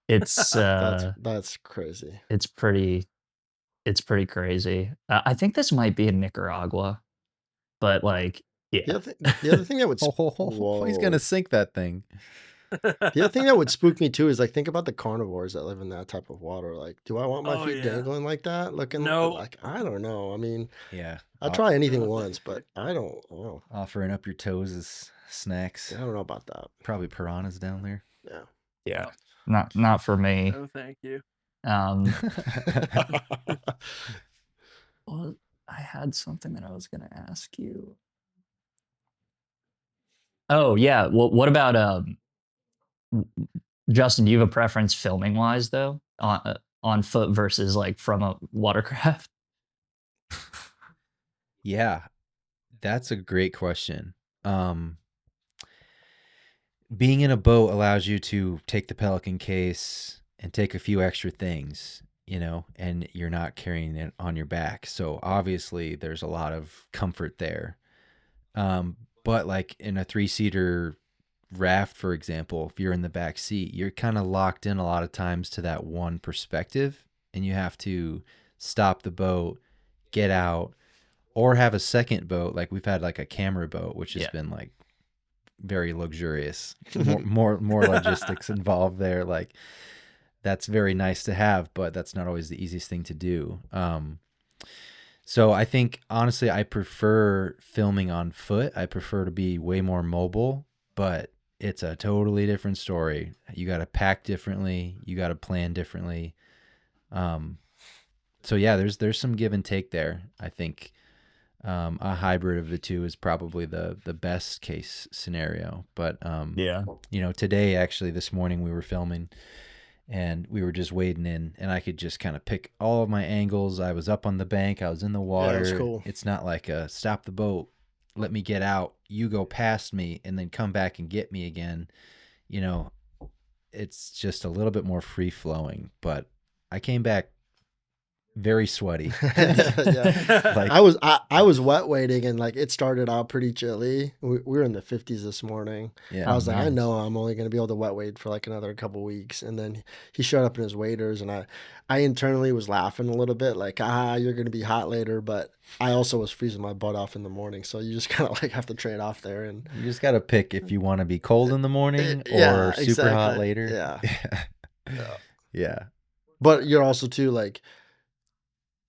it's that's crazy. It's pretty crazy. I think this might be in Nicaragua, but like, the other thing that would he's gonna sink that thing. The other thing that would spook me too is like think about the carnivores that live in that type of water. Like, do I want my feet dangling like that? Like I don't know. I mean, I'll try anything once, but I don't know. Offering up your toes as snacks. I don't know about that. Probably piranhas down there. Yeah. Not for me. No, thank you. Well, I had something that I was gonna ask you. Oh yeah. Well, what about Justin? Do you have a preference filming wise though, on foot versus like from a watercraft? Yeah, that's a great question. Being in a boat allows you to take the Pelican case and take a few extra things, and you're not carrying it on your back. So obviously there's a lot of comfort there. But like in a 3-seater raft, for example, if you're in the back seat, you're kind of locked in a lot of times to that one perspective, and you have to stop the boat, get out, or have a second boat. Like we've had like a camera boat, which has been like very luxurious, more logistics involved there. Like that's very nice to have, but that's not always the easiest thing to do. So I think honestly, I prefer filming on foot. I prefer to be way more mobile, but it's a totally different story. You got to pack differently. You got to plan differently. So yeah, there's some give and take there. I think a hybrid of the two is probably the best case scenario. But today, actually, this morning we were filming and we were just wading in, and I could just kind of pick all of my angles. I was up on the bank, I was in the water. That's cool. It's not like a stop the boat, let me get out, you go past me, and then come back and get me again. It's just a little bit more free flowing. But I came back very sweaty. Like I was wet wading, and like it started out pretty chilly. We were in the 50s this morning. Yeah, I was like, I know I'm only going to be able to wet wade for like another couple weeks. And then he showed up in his waders, and I internally was laughing a little bit, like, you're going to be hot later. But I also was freezing my butt off in the morning, so you just kind of like have to trade off there. And you just got to pick if you want to be cold in the morning or super hot later. Yeah. But you're also too like,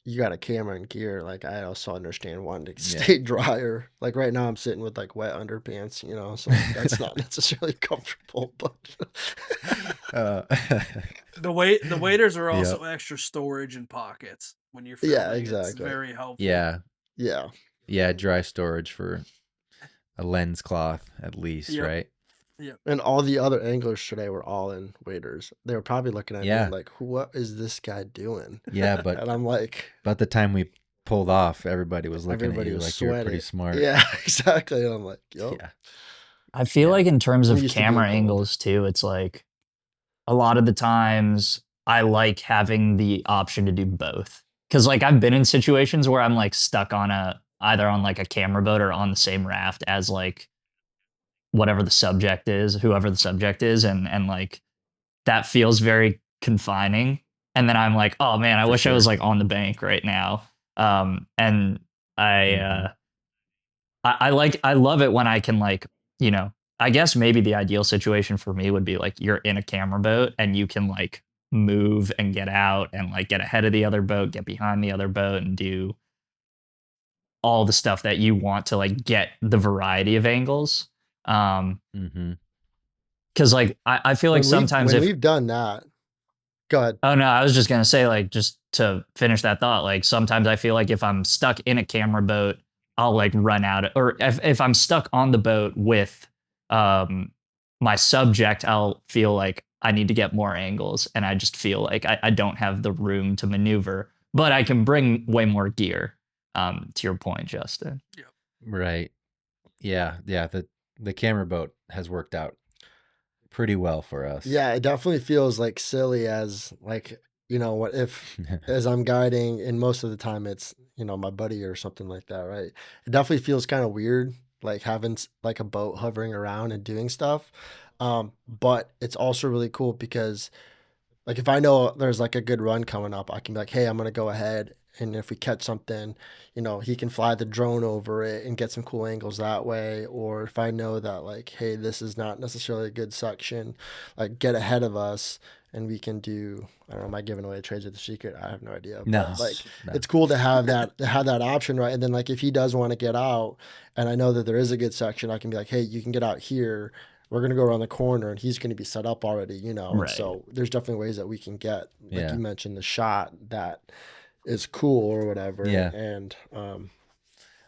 you got a camera and gear. Like I also understand wanting to stay drier. Like right now I'm sitting with like wet underpants, so that's not necessarily comfortable, but the waders are also extra storage and pockets when you're filming. Yeah, exactly. It's very helpful. Yeah, dry storage for a lens cloth at least, right? Yeah. And all the other anglers today were all in waders. They were probably looking at me like, what is this guy doing? Yeah, but and I'm like, about the time we pulled off, everybody was looking at you like sweating. you were pretty smart. Yeah, exactly. And I'm like, yo. Yeah. I feel like in terms of camera angles too, it's like a lot of the times I like having the option to do both. Cause like I've been in situations where I'm like stuck on either on like a camera boat or on the same raft as like whoever the subject is, and like that feels very confining. And then I'm like, oh man, I wish I was like on the bank right now. And I love it when I can like, I guess maybe the ideal situation for me would be like you're in a camera boat and you can like move and get out and like get ahead of the other boat, get behind the other boat, and do all the stuff that you want to like get the variety of angles. Because like I feel like sometimes when we've done that, go ahead. Oh no, I was just gonna say, like, just to finish that thought, like sometimes I feel like if I'm stuck in a camera boat, I'll like run out, or if I'm stuck on the boat with my subject, I'll feel like I need to get more angles, and I just feel like I don't have the room to maneuver, but I can bring way more gear. To your point, Justin. Yeah. Right. Yeah. The camera boat has worked out pretty well for us. Yeah, it definitely feels like silly as like, what if as I'm guiding, and most of the time it's, my buddy or something like that, right? It definitely feels kind of weird, like having like a boat hovering around and doing stuff. But it's also really cool because like if I know there's like a good run coming up, I can be like, hey, I'm going to go ahead. And if we catch something, he can fly the drone over it and get some cool angles that way. Or if I know that like, hey, this is not necessarily a good section, like get ahead of us and we can do, I don't know, am I giving away a trade with the secret? I have no idea. No. But like, it's cool to have that option, right? And then like, if he does want to get out and I know that there is a good section, I can be like, hey, you can get out here. We're going to go around the corner and he's going to be set up already, Right. So there's definitely ways that we can get, like you mentioned, the shot that is cool or whatever. Yeah. And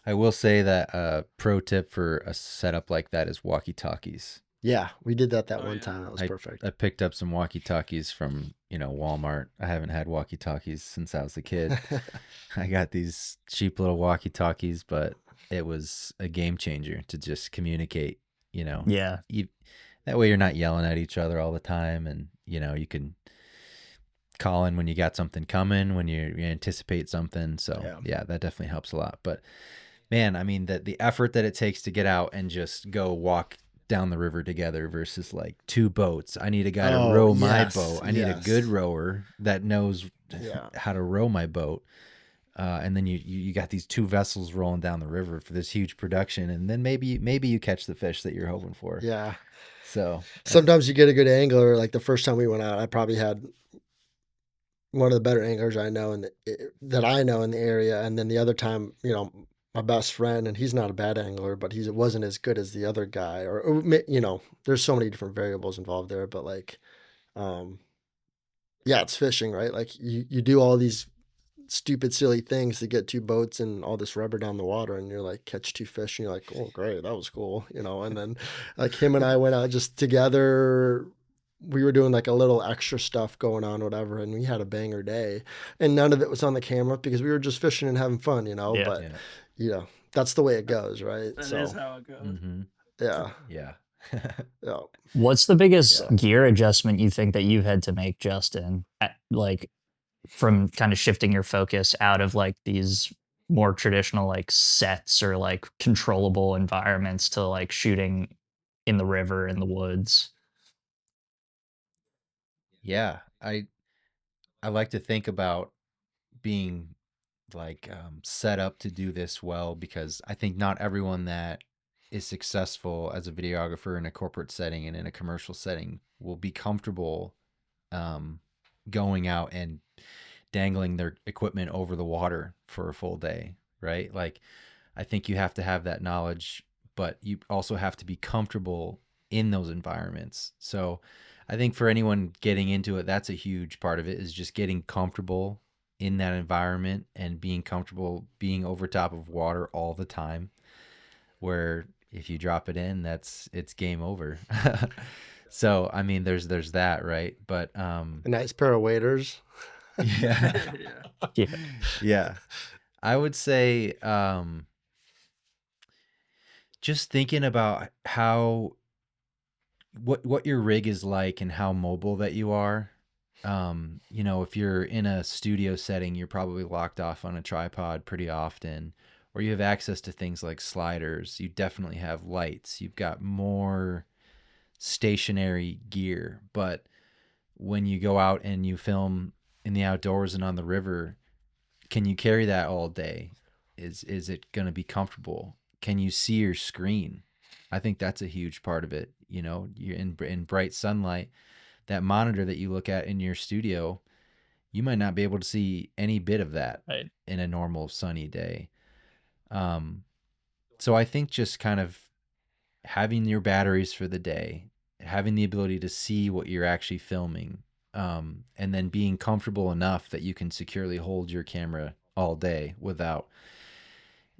I will say that a pro tip for a setup like that is walkie-talkies. Yeah, we did that Oh, one yeah. time. That was perfect. I picked up some walkie-talkies from, Walmart. I haven't had walkie-talkies since I was a kid. I got these cheap little walkie-talkies, but it was a game changer to just communicate, Yeah. that way you're not yelling at each other all the time, and, you can call in when you got something coming, when you anticipate something. So yeah, that definitely helps a lot. But man, I mean, the effort that it takes to get out and just go walk down the river together versus like two boats. I need a guy to row my boat. I need a good rower that knows how to row my boat. And then you got these two vessels rolling down the river for this huge production, and then maybe you catch the fish that you're hoping for. Yeah. So sometimes you get a good angler. Like the first time we went out, I probably had one of the better anglers I know in the area, and then the other time, my best friend, and he's not a bad angler, but he wasn't as good as the other guy, or there's so many different variables involved there, but like, yeah, it's fishing, right? Like you do all these stupid, silly things to get two boats and all this rubber down the water, and you're like, catch two fish, and you're like, oh, great, that was cool, and then like him and I went out just together. We were doing like a little extra stuff going on, whatever, and we had a banger day, and none of it was on the camera because we were just fishing and having fun, but that's the way it goes, right? That is how it goes. Mm-hmm. Yeah. Yeah. What's the biggest gear adjustment you think that you've had to make, Justin? Like from kind of shifting your focus out of like these more traditional like sets or like controllable environments to like shooting in the river, in the woods? Yeah. I like to think about being like set up to do this well, because I think not everyone that is successful as a videographer in a corporate setting and in a commercial setting will be comfortable going out and dangling their equipment over the water for a full day, right? Like, I think you have to have that knowledge, but you also have to be comfortable in those environments. So I think for anyone getting into it, that's a huge part of it, is just getting comfortable in that environment and being comfortable being over top of water all the time, where if you drop it in, it's game over. So, I mean, there's that, right? But a nice pair of waders. Yeah. I would say just thinking about what your rig is like and how mobile that you are. If you're in a studio setting, you're probably locked off on a tripod pretty often, or you have access to things like sliders. You definitely have lights. You've got more stationary gear. But when you go out and you film in the outdoors and on the river, can you carry that all day? Is it going to be comfortable? Can you see your screen? I think that's a huge part of it. You're in bright sunlight. That monitor that you look at in your studio, you might not be able to see any bit of that in a normal sunny day. So I think just kind of having your batteries for the day, having the ability to see what you're actually filming, and then being comfortable enough that you can securely hold your camera all day without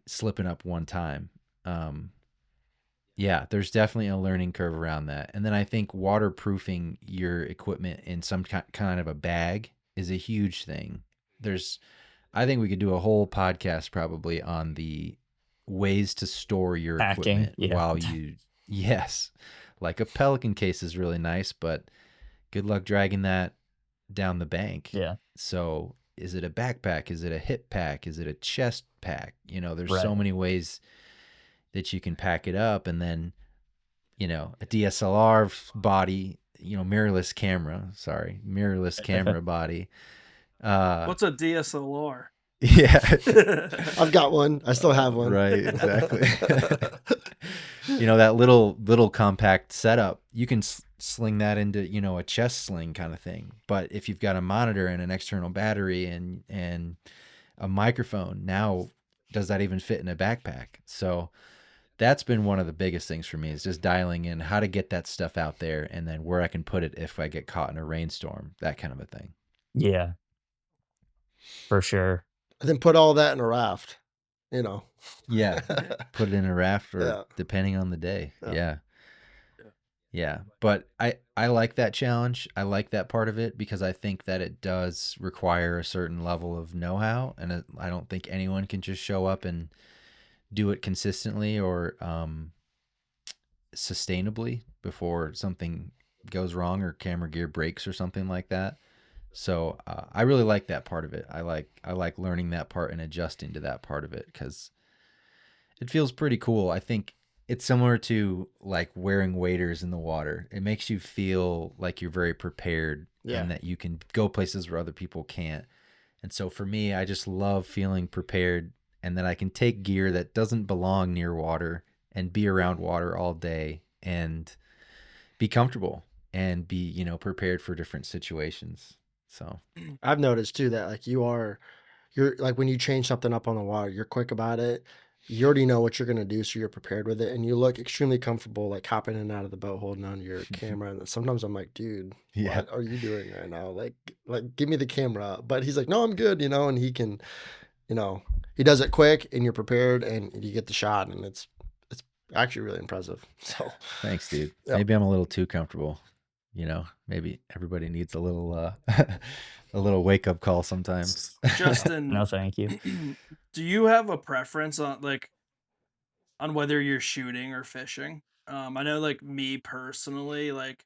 slipping up one time. Yeah, there's definitely a learning curve around that. And then I think waterproofing your equipment in some kind of a bag is a huge thing. I think we could do a whole podcast probably on the ways to store your equipment while yes, like a Pelican case is really nice, but good luck dragging that down the bank. Yeah. So is it a backpack? Is it a hip pack? Is it a chest pack? There's so many ways that you can pack it up. And then, a DSLR body, mirrorless camera body. What's a DSLR? Yeah. I've got one. I still have one. Right, exactly. That little compact setup, you can sling that into, a chest sling kind of thing. But if you've got a monitor and an external battery and a microphone, now does that even fit in a backpack? So that's been one of the biggest things for me, is just dialing in how to get that stuff out there, and then where I can put it if I get caught in a rainstorm, that kind of a thing. Yeah, for sure. And then put all that in a raft, Yeah. Put it in a raft, or depending on the day. Yeah. Yeah, but I like that challenge. I like that part of it because I think that it does require a certain level of know-how, and I don't think anyone can just show up and do it consistently or sustainably before something goes wrong or camera gear breaks or something like that. So I really like that part of it. I like learning that part and adjusting to that part of it because it feels pretty cool. I think it's similar to like wearing waders in the water. It makes you feel like you're very prepared and that you can go places where other people can't. And so for me, I just love feeling prepared and that I can take gear that doesn't belong near water and be around water all day and be comfortable and be, prepared for different situations. So I've noticed too that like you're like when you change something up on the water, you're quick about it. You already know what you're gonna do, so you're prepared with it, and you look extremely comfortable, like hopping in and out of the boat, holding on to your camera. And sometimes I'm like, dude, Yeah. what are you doing right now? Like, give me the camera. But he's like, no, I'm good, and he can, he does it quick, and you're prepared, and you get the shot, and it's actually really impressive. So Thanks, dude. Yeah. Maybe I'm a little too comfortable. Maybe everybody needs a little a little wake up call sometimes. Justin, No, thank you. do you have a preference on whether you're shooting or fishing? I know like me personally, like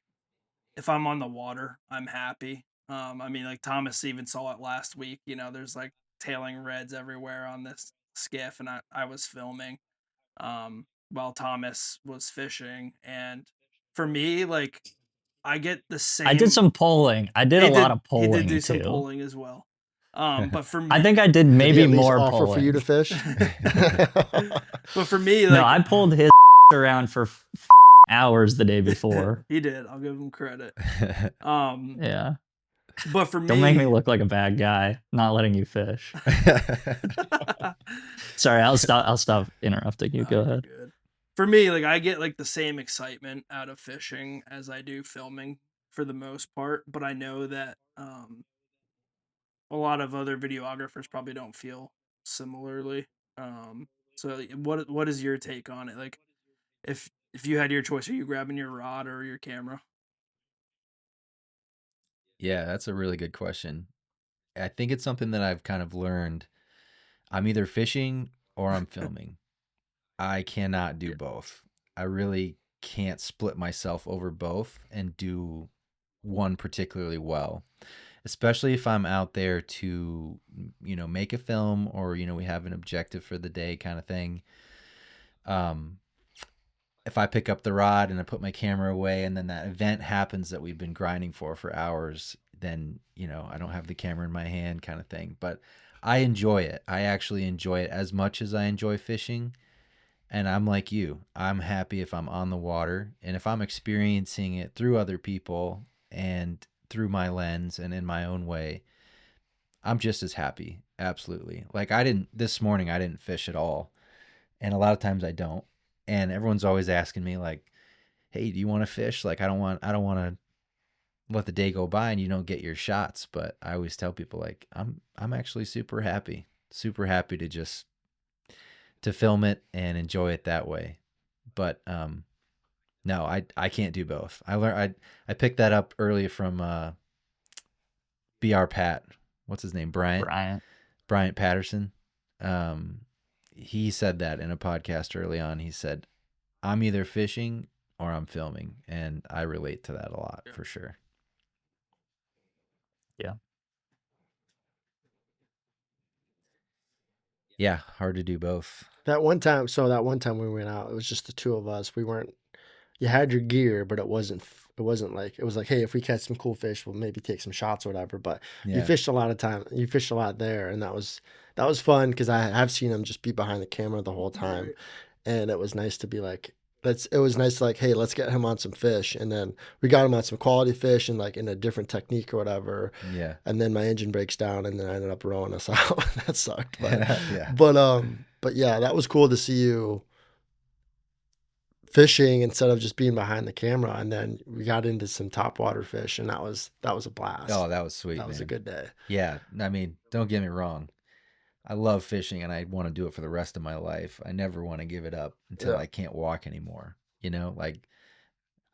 if I'm on the water, I'm happy. I mean, like Thomas even saw it last week. There's like tailing reds everywhere on this skiff, and I was filming while Thomas was fishing. And for me, like I get the same. I did some polling. I did a lot of He polling did do too. some polling as well. But for me, I think I did Did he maybe at least more offer polling. for you to fish? but for me, like No, I pulled his around for hours the day before. he did. I'll give him credit. Yeah. But for me, Don't make me look like a bad guy not letting you fish. Sorry, I'll stop interrupting you. Go ahead. Good. For me, like I get like the same excitement out of fishing as I do filming for the most part, but I know that a lot of other videographers probably don't feel similarly. So what is your take on it? Like if you had your choice, are you grabbing your rod or your camera? Yeah, that's a really good question. I think it's something that I've kind of learned. I'm either fishing or I'm filming. I cannot do both. I really can't split myself over both and do one particularly well, especially if I'm out there to, make a film or, we have an objective for the day kind of thing. If I pick up the rod and I put my camera away and then that event happens that we've been grinding for hours, then, I don't have the camera in my hand kind of thing. But I enjoy it. I actually enjoy it as much as I enjoy fishing. And I'm like you. I'm happy if I'm on the water and if I'm experiencing it through other people and through my lens and in my own way, I'm just as happy. Absolutely. Like this morning, I didn't fish at all. And a lot of times I don't. And everyone's always asking me like, hey, do you want to fish? Like, I don't want to let the day go by and you don't get your shots. But I always tell people like, I'm actually super happy to just to film it and enjoy it that way. But no, I can't do both. I picked that up earlier from BR Pat. What's his name? Bryant Patterson. He said that in a podcast early on. He said, I'm either fishing or I'm filming. And I relate to that a lot for sure. Yeah. Yeah, hard to do both. That one time we went out, it was just the two of us. You had your gear, but it wasn't like, it was like, hey, if we catch some cool fish, we'll maybe take some shots or whatever. But you fished a lot there. And that was fun because I have seen him just be behind the camera the whole time. Right. And it was nice to be like, it was nice to like, hey, let's get him on some fish. And then we got him on some quality fish and like in a different technique or whatever. Yeah. And then my engine breaks down and then I ended up rowing us out. That sucked. But, yeah. But yeah, that was cool to see you fishing instead of just being behind the camera. And then we got into some topwater fish and that was a blast. Oh, that was sweet. That was a good day. Yeah. I mean, don't get me wrong. I love fishing and I want to do it for the rest of my life. I never want to give it up until I can't walk anymore. Like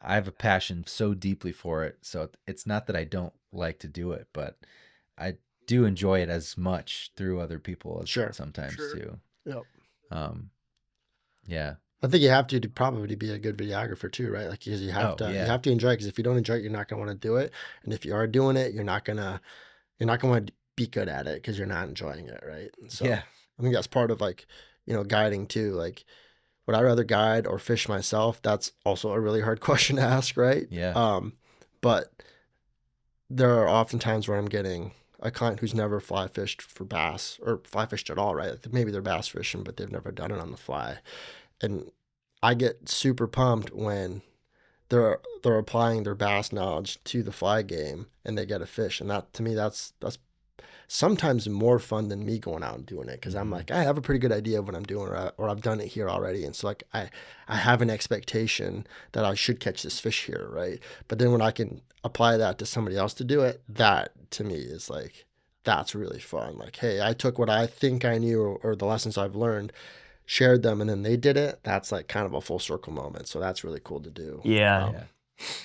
I have a passion so deeply for it. So it's not that I don't like to do it, but I do enjoy it as much through other people as Sure. sometimes too. Yep. Um, yeah. I think you have to probably be a good videographer too, right? Like, because you have Oh, to yeah. you have to enjoy it. Because if you don't enjoy it, you're not gonna want to do it. And if you are doing it, you're not gonna want to be good at it because you're not enjoying it, right? And so Yeah. I think that's part of like, guiding too. Like, would I rather guide or fish myself? That's also a really hard question to ask, right? Yeah. But there are often times where I'm getting a client who's never fly fished for bass or fly fished at all, right? Like, maybe they're bass fishing, but they've never done it on the fly. And I get super pumped when they're applying their bass knowledge to the fly game and they get a fish. And that, to me, that's sometimes more fun than me going out and doing it, because I'm like, I have a pretty good idea of what I'm doing, or I've done it here already, and so like I have an expectation that I should catch this fish here, right? But then when I can apply that to somebody else to do it, that to me is like, that's really fun. Like, hey, I took what I think I knew, or the lessons I've learned, shared them, and then they did it. That's like kind of a full circle moment. So that's really cool to do. Yeah.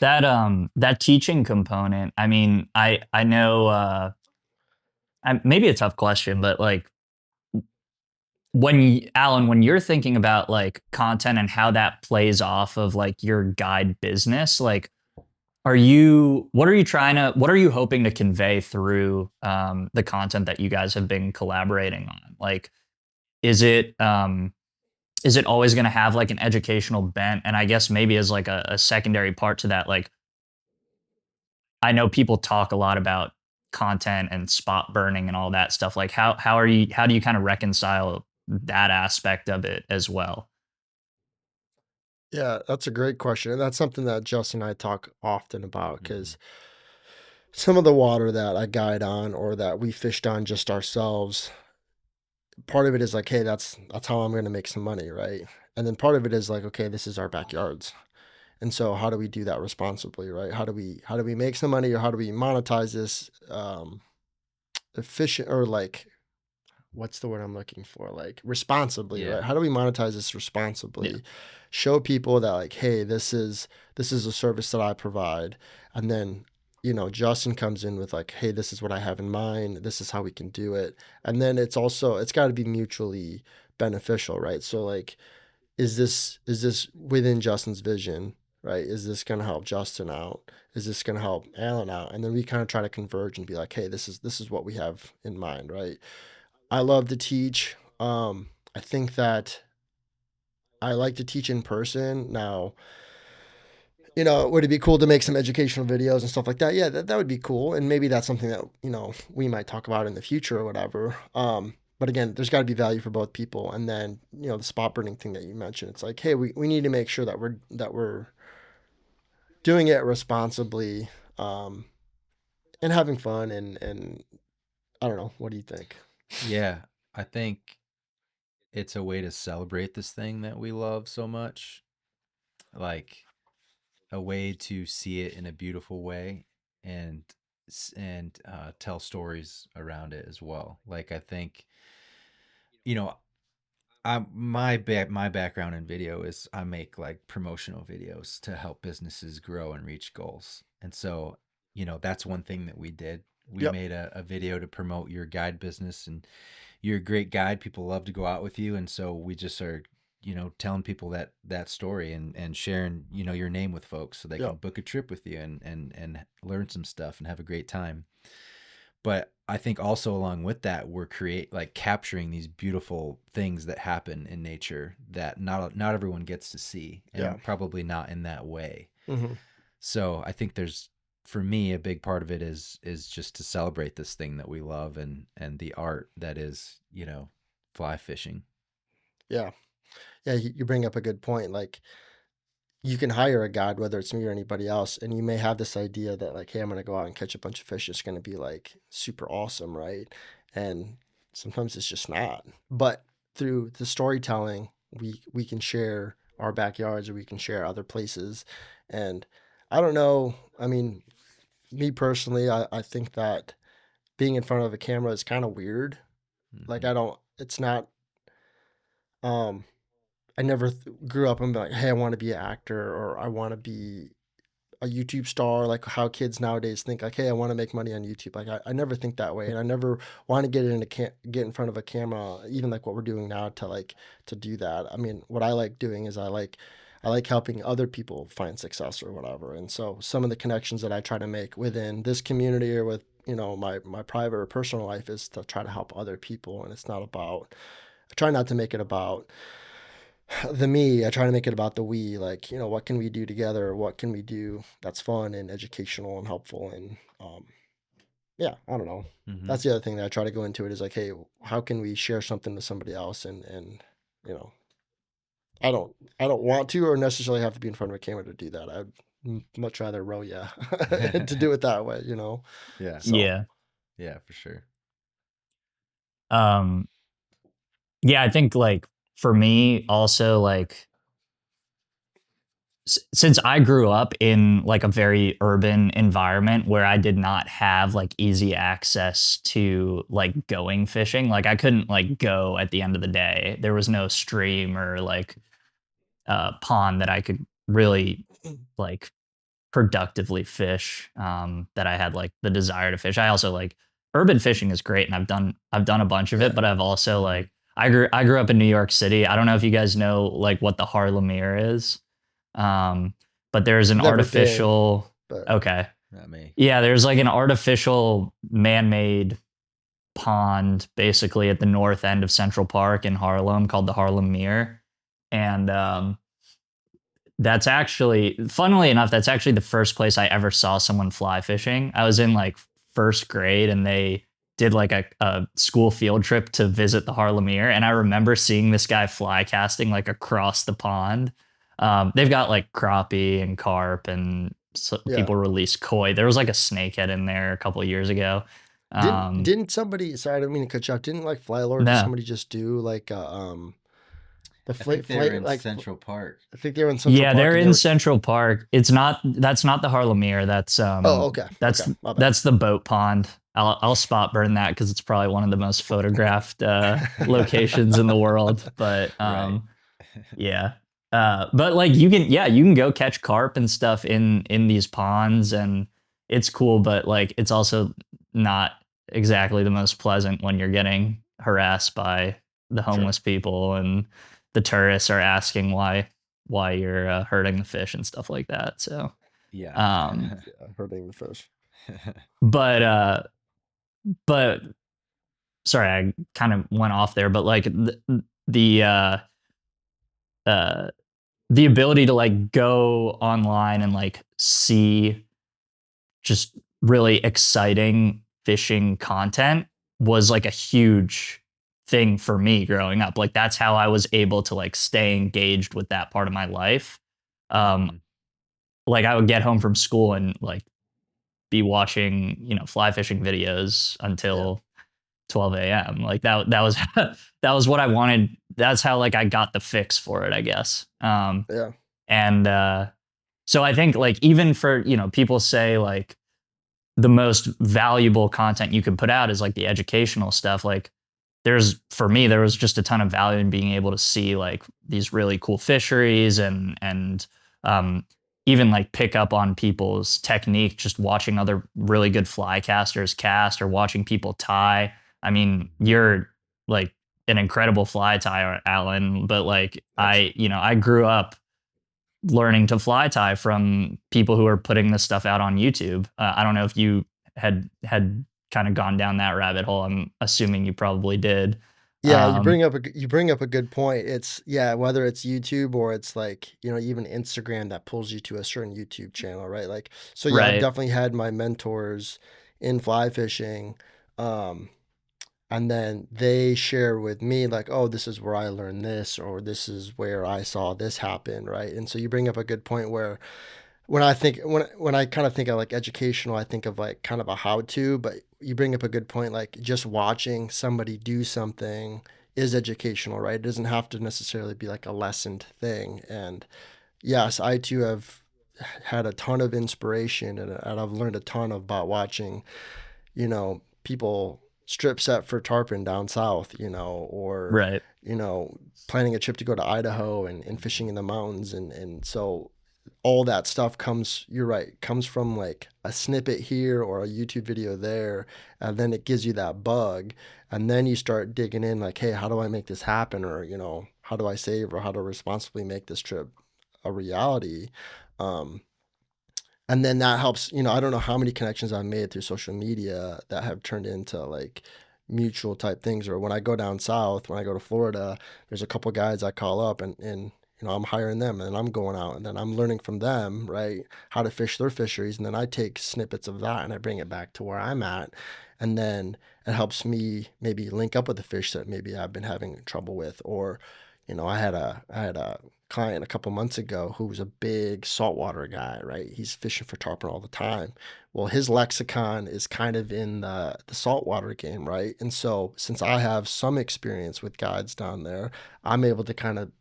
Yeah. That teaching component, I mean, I know maybe a tough question, but like Alan, when you're thinking about like content and how that plays off of like your guide business, like what are you hoping to convey through the content that you guys have been collaborating on? Like, is it always going to have like an educational bent? And I guess maybe as like a secondary part to that, like, I know people talk a lot about content and spot burning and all that stuff. Like, how do you kind of reconcile that aspect of it as well? Yeah, that's a great question. And that's something that Justin and I talk often about, Mm-hmm. because some of the water that I guide on or that we fished on just ourselves, part of it is like, hey, that's how I'm going to make some money, right? And then part of it is like, okay, this is our backyards. And so how do we do that responsibly, right? How do we make some money, or how do we monetize this efficient, or like, what's the word I'm looking for? Like, responsibly, Yeah. right? How do we monetize this responsibly? Yeah. Show people that like, hey, this is a service that I provide. And then, Justin comes in with like, hey, this is what I have in mind. This is how we can do it. And then it's got to be mutually beneficial, right? So like, is this within Justin's vision, right? Is this going to help Justin out? Is this going to help Alan out? And then we kind of try to converge and be like, hey, this is what we have in mind, right? I love to teach. I think that I like to teach in person. Now, would it be cool to make some educational videos and stuff like that? Yeah, that would be cool. And maybe that's something that, we might talk about in the future or whatever. But again, there's got to be value for both people. And then, the spot burning thing that you mentioned, it's like, hey, we need to make sure that we're doing it responsibly, and having fun. And I don't know. What do you think? Yeah. I think it's a way to celebrate this thing that we love so much. Like a way to see it in a beautiful way, and tell stories around it as well. Like, I think, you know, my background in video is I make like promotional videos to help businesses grow and reach goals. And so, that's one thing that we did. We Yep. made a video to promote your guide business, and you're a great guide. People love to go out with you. And so we just are, telling people that story, and sharing, your name with folks so they can Yep. book a trip with you and learn some stuff and have a great time. But I think also along with that, we're capturing these beautiful things that happen in nature that not everyone gets to see, and Yeah. probably not in that way. Mm-hmm. So I think for me, a big part of it is just to celebrate this thing that we love, and the art that is, fly fishing. Yeah. Yeah. You bring up a good point. Like, you can hire a guide, whether it's me or anybody else, and you may have this idea that like, hey, I'm going to go out and catch a bunch of fish. It's going to be like super awesome, right? And sometimes it's just not. But through the storytelling, we can share our backyards, or we can share other places. And I don't know. I mean, me personally, I think that being in front of a camera is kind of weird. Like, Mhm. it's not, I never grew up and be like, hey, I want to be an actor, or I want to be, a YouTube star, like how kids nowadays think like, hey, I want to make money on YouTube. Like I never think that way. And I never want to get in front of a camera, even like what we're doing now to do that. I mean, what I like doing is I like helping other people find success or whatever. And so some of the connections that I try to make within this community or with, my private or personal life is to try to help other people. And it's not about, I try not to make it about the me. I try to make it about the we, like, what can we do together? What can we do that's fun and educational and helpful? And yeah, I don't know. Mhm. That's the other thing that I try to go into it is like, hey, how can we share something with somebody else? And I don't want to or necessarily have to be in front of a camera to do that. I'd much rather row you to do it that way, Yeah. So Yeah. Yeah, for sure. Yeah, I think like for me also like since I grew up in like a very urban environment where I did not have like easy access to like going fishing, like I couldn't like go at the end of the day. There was no stream or like pond that I could really like productively fish, that I had like the desire to fish. I also like urban fishing is great and I've done a bunch of it, yeah, but I've also like I grew up in New York City. I don't know if you guys know like what the Harlemere is. But there's an never been, artificial but okay. Not me. Yeah, there's like an artificial man-made pond basically at the north end of Central Park in Harlem called the Harlemere. And that's actually, funnily enough, that's actually the first place I ever saw someone fly fishing. I was in like first grade and they did like a school field trip to visit the Harlemere. And I remember seeing this guy fly casting like across the pond. They've got like crappie and carp and so yeah. people release koi. There was like a snakehead in there a couple of years ago. Didn't somebody, sorry, I didn't mean to cut you off. Didn't like Fly Lord or No. somebody just do like the I think they were flight in like Central Park. I think they were in Central Yeah, Park. they're and they in were- Central Park. That's not the Harlemere. That's Oh, okay. That's Okay, my bad. that's the boat pond. I'll spot burn that because it's probably one of the most photographed locations in the world. But Right. yeah. But like you can go catch carp and stuff in these ponds and it's cool, but like it's also not exactly the most pleasant when you're getting harassed by the homeless people and the tourists are asking why you're hurting the fish and stuff like that. So Yeah. Yeah, hurting the fish. but sorry, I kind of went off there, but like the the ability to like go online and like see just really exciting fishing content was like a huge thing for me growing up. Like that's how I was able to like stay engaged with that part of my life. Like I would get home from school and like be watching, fly fishing videos until 12 a.m. Like that was that was what I wanted. That's how like I got the fix for it, I guess. Yeah. And so I think like even for, people say like the most valuable content you can put out is like the educational stuff. Like for me, there was just a ton of value in being able to see like these really cool fisheries and even like pick up on people's technique, just watching other really good fly casters cast or watching people tie. I mean, you're like an incredible fly tyer, Allen, but like I grew up learning to fly tie from people who are putting this stuff out on YouTube. I don't know if you had kind of gone down that rabbit hole. I'm assuming you probably did. Yeah, you bring up a good point. It's whether it's YouTube or it's like, even Instagram that pulls you to a certain YouTube channel, right? Like, so yeah, I've Right. definitely had my mentors in fly fishing. And then they share with me like, oh, this is where I learned this, or this is where I saw this happen, right? And so you bring up a good point where when I kind of think of like educational, I think of like kind of a how to, but you bring up a good point, like just watching somebody do something is educational, right? It doesn't have to necessarily be like a lessoned thing. And yes, I too have had a ton of inspiration and I've learned a ton about watching, people strip set for tarpon down south, or, Right. planning a trip to go to Idaho and fishing in the mountains. And so all that stuff you're right, comes from like a snippet here or a YouTube video there, and then it gives you that bug, and then you start digging in like, hey, how do I make this happen? Or, how do I save, or how to responsibly make this trip a reality? And then that helps, I don't know how many connections I've made through social media that have turned into like mutual type things. Or when I go down south, when I go to Florida, there's a couple guys I call up, and I'm hiring them, and I'm going out, and then I'm learning from them, right, how to fish their fisheries. And then I take snippets of that and I bring it back to where I'm at. And then it helps me maybe link up with the fish that maybe I've been having trouble with. Or, I had a client a couple months ago who was a big saltwater guy, right? He's fishing for tarpon all the time. Well, his lexicon is kind of in the saltwater game, right? And so since I have some experience with guides down there, I'm able to kind of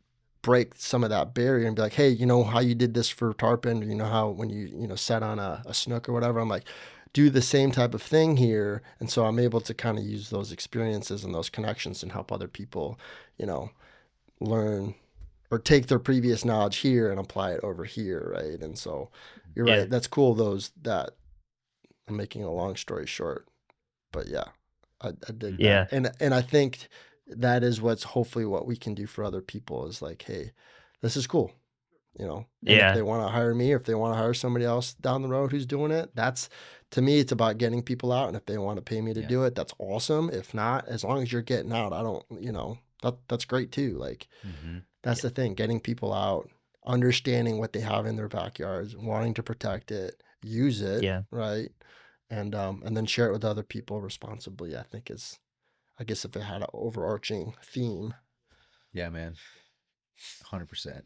break some of that barrier and be like, hey, how you did this for tarpon, how when you set on a snook or whatever, I'm like, do the same type of thing here. And so I'm able to kind of use those experiences and those connections and help other people, learn or take their previous knowledge here and apply it over here, right? And so you're right. That's cool. That I'm making a long story short, but yeah, I dig that. And I think that is hopefully what we can do for other people is like, hey, this is cool. And if they want to hire me, or if they want to hire somebody else down the road who's doing it, to me, it's about getting people out. And if they want to pay me to do it, that's awesome. If not, as long as you're getting out, I don't, that's great too. Like, that's the thing, getting people out, understanding what they have in their backyards, wanting to protect it, use it, right? And then share it with other people responsibly, I think I guess if it had an overarching theme. Yeah, man. 100%.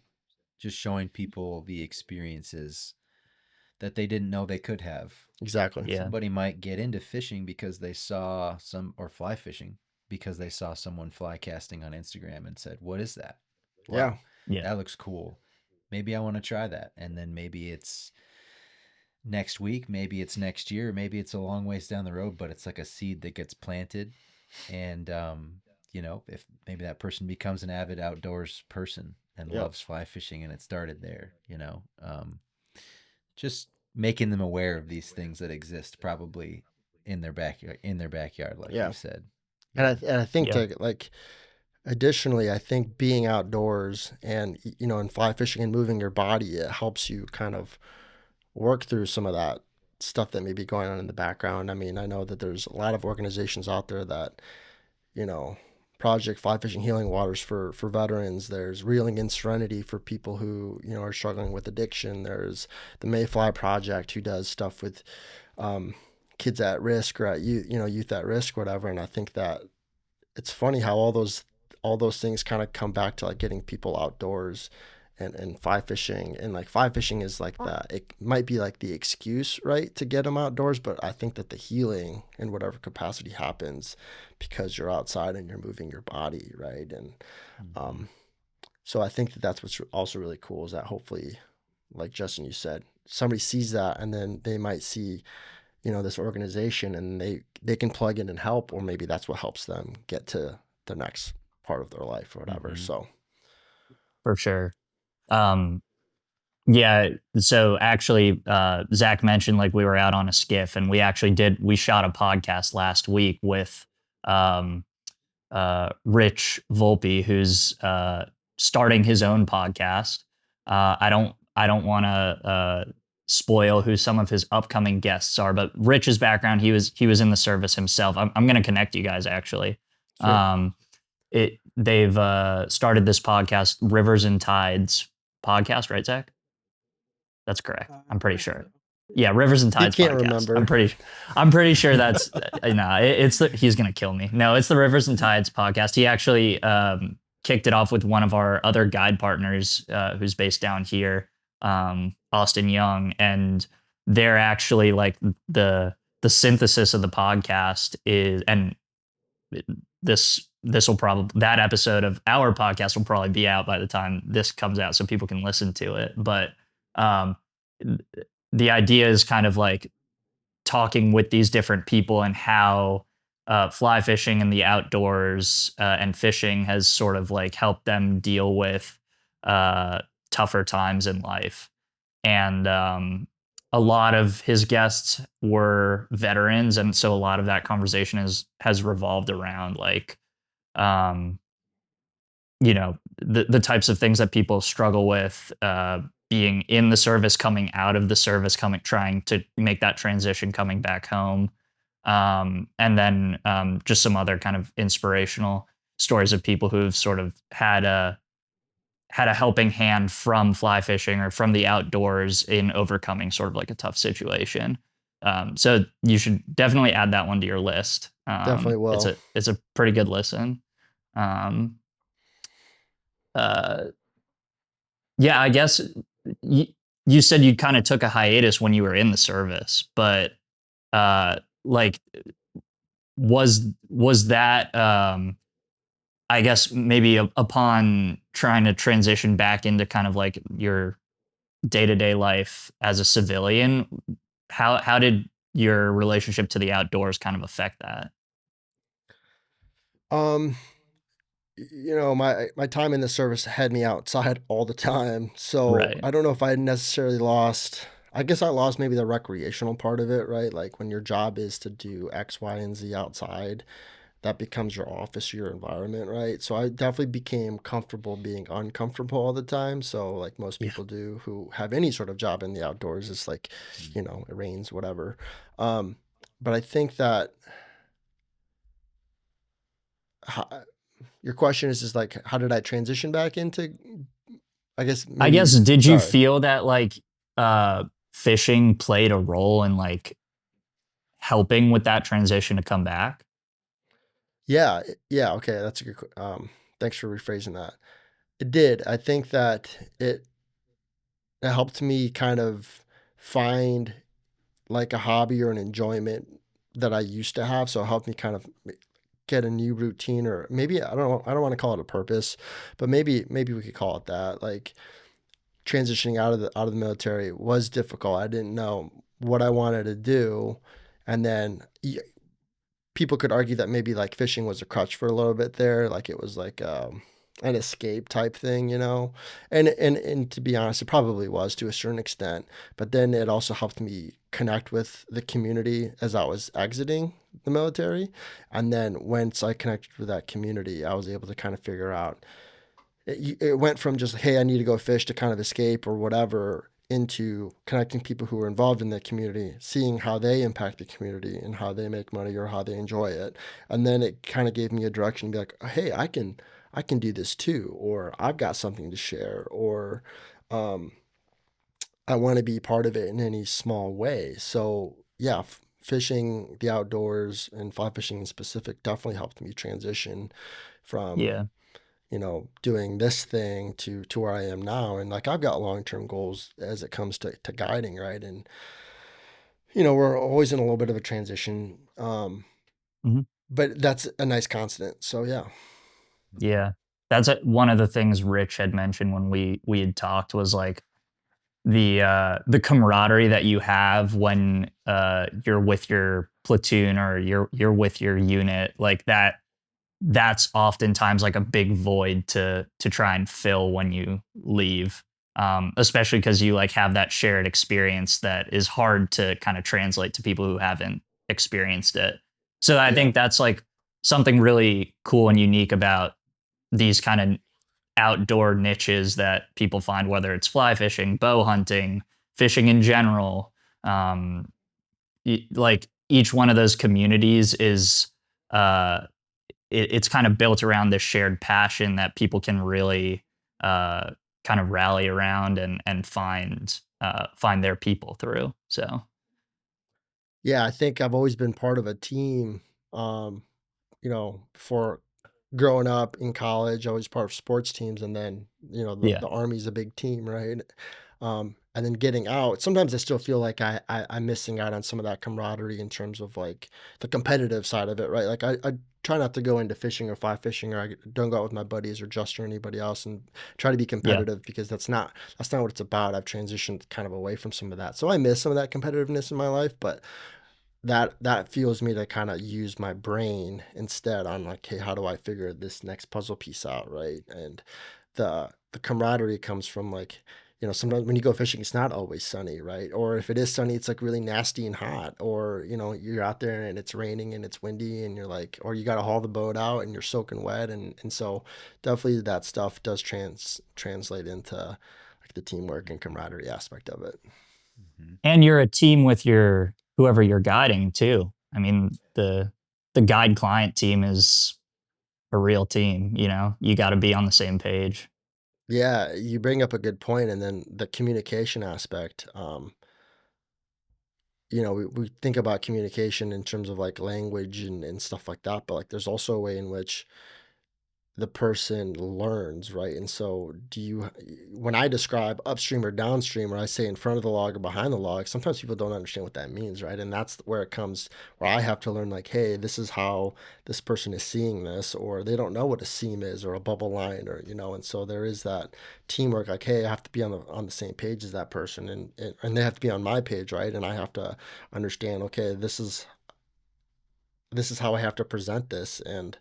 Just showing people the experiences that they didn't know they could have. Exactly. Yeah. Somebody might get into fishing because they saw or fly fishing because they saw someone fly casting on Instagram and said, what is that? Wow, that looks cool. Maybe I want to try that. And then maybe it's next week, maybe it's next year, maybe it's a long ways down the road, but it's like a seed that gets planted. And, if maybe that person becomes an avid outdoors person and loves fly fishing, and it started there, just making them aware of these things that exist probably in their backyard, like you said. And I think additionally, I think being outdoors and, in fly fishing and moving your body, it helps you kind of work through some of that stuff that may be going on in the background. I mean, I know that there's a lot of organizations out there that, Project Fly Fishing Healing Waters for veterans. There's Reeling in Serenity for people who, are struggling with addiction. There's the Mayfly Project, who does stuff with kids at risk or youth at risk, whatever. And I think that it's funny how all those things kind of come back to like getting people outdoors and fly fishing. And like fly fishing is like it might be like the excuse, right, to get them outdoors. But I think that the healing in whatever capacity happens because you're outside and you're moving your body, right? And so I think that that's what's also really cool is that hopefully, like Justin, you said, somebody sees that and then they might see, this organization and they can plug in and help, or maybe that's what helps them get to the next part of their life or whatever. So for sure. So actually, Zach mentioned like we were out on a skiff, and we shot a podcast last week with Rich Volpe, who's starting his own podcast. I don't want to spoil who some of his upcoming guests are, but Rich's background, he was in the service himself. I'm going to connect you guys actually. Sure. They've started this podcast, Rivers and Tides podcast, right, Zach? That's correct. I'm pretty sure. Yeah, Rivers and Tides. Can't podcast. remember. I'm pretty sure that's he's gonna kill me. No, it's the Rivers and Tides podcast. He actually kicked it off with one of our other guide partners, who's based down here, Austin Young, and they're actually like the synthesis of the podcast is, and that episode of our podcast will probably be out by the time this comes out, so people can listen to it. But the idea is kind of like talking with these different people and how fly fishing and the outdoors and fishing has sort of like helped them deal with tougher times in life. and a lot of his guests were veterans, and so a lot of that conversation has revolved around like um, the types of things that people struggle with, being in the service, coming out of the service, trying to make that transition, coming back home, and then just some other kind of inspirational stories of people who've sort of had a helping hand from fly fishing or from the outdoors in overcoming sort of like a tough situation. So you should definitely add that one to your list. Definitely will. It's a pretty good listen. Um, uh, yeah, I guess you, you said you kind of took a hiatus when you were in the service, but like was that I guess maybe upon trying to transition back into kind of like your day-to-day life as a civilian, how did your relationship to the outdoors kind of affect that? Um, my time in the service had me outside all the time. So Right. I don't know if I necessarily lost. I guess I lost maybe the recreational part of it, right? Like when your job is to do X, Y, and Z outside, that becomes your office, your environment, right? So I definitely became comfortable being uncomfortable all the time. So like most Yeah. people do who have any sort of job in the outdoors, it's like, it rains, whatever. Um, but I think that ho- your question is like, how did I transition back into, I guess I guess maybe, did you sorry. feel that like fishing played a role in like helping with that transition to come back? Yeah. Yeah. Okay. That's a good, thanks for rephrasing that. It did. I think that it helped me kind of find like a hobby or an enjoyment that I used to have. So it helped me kind of get a new routine, or maybe I don't want to call it a purpose, but maybe we could call it that. Like transitioning out of the military was difficult. I didn't know what I wanted to do, and then people could argue that maybe like fishing was a crutch for a little bit there, like it was like an escape type thing, and to be honest, it probably was to a certain extent. But then it also helped me connect with the community as I was exiting the military, and then once I connected with that community, I was able to kind of figure out it went from just, hey, I need to go fish to kind of escape or whatever, into connecting people who are involved in the community, seeing how they impact the community and how they make money or how they enjoy it. And then it kind of gave me a direction to be like, hey, I can do this too, or I've got something to share, or um, I want to be part of it in any small way. So yeah, fishing the outdoors and fly fishing in specific definitely helped me transition from Yeah. doing this thing to where I am now. And like I've got long-term goals as it comes to guiding, right? And we're always in a little bit of a transition. Mhm. But that's a nice constant. So yeah. Yeah. That's one of the things Rich had mentioned when we had talked was like the camaraderie that you have when you're with your platoon or you're with your unit, like that's oftentimes like a big void to try and fill when you leave, especially because you like have that shared experience that is hard to kind of translate to people who haven't experienced it. So I Yeah. think that's like something really cool and unique about these kind of outdoor niches that people find, whether it's fly fishing, bow hunting, fishing in general. Um, like each one of those communities is uh, it's kind of built around this shared passion that people can really uh, kind of rally around and find their people through. So Yeah, I think I've always been part of a team. For growing up in college, I was part of sports teams, and then yeah, the Army's a big team, right? And then getting out, sometimes I still feel like I'm missing out on some of that camaraderie in terms of like the competitive side of it, right? Like I try not to go into fishing or fly fishing, or I don't go out with my buddies or Justin or anybody else and try to be yeah, competitive, because that's not what it's about. I've transitioned kind of away from some of that, so I miss some of that competitiveness in my life, but that fuels me to kind of use my brain instead on like, hey, how do I figure this next puzzle piece out, right? And the camaraderie comes from like you know, sometimes when you go fishing, it's not always sunny, right? Or if it is sunny, it's like really nasty and hot. Or, you know, you're out there and it's raining and it's windy and you're like, or you got to haul the boat out and you're soaking wet. And so definitely that stuff does translate into like the teamwork and camaraderie aspect of it. And you're a team with your whoever you're guiding too. I mean, the guide client team is a real team, you know. You got to be on the same page. Yeah, you bring up a good point, and then the communication aspect. You know, we think about communication in terms of like language and stuff like that, but like there's also a way in which the person learns, right? And so when I describe upstream or downstream, or I say in front of the log or behind the log, sometimes people don't understand what that means, right? And that's where it comes, where I have to learn like, hey, this is how this person is seeing this, or they don't know what a seam is or a bubble line, or, you know, and so there is that teamwork, like, hey, I have to be on the same page as that person, and they have to be on my page, right? And I have to understand, okay, this is how I have to present this. And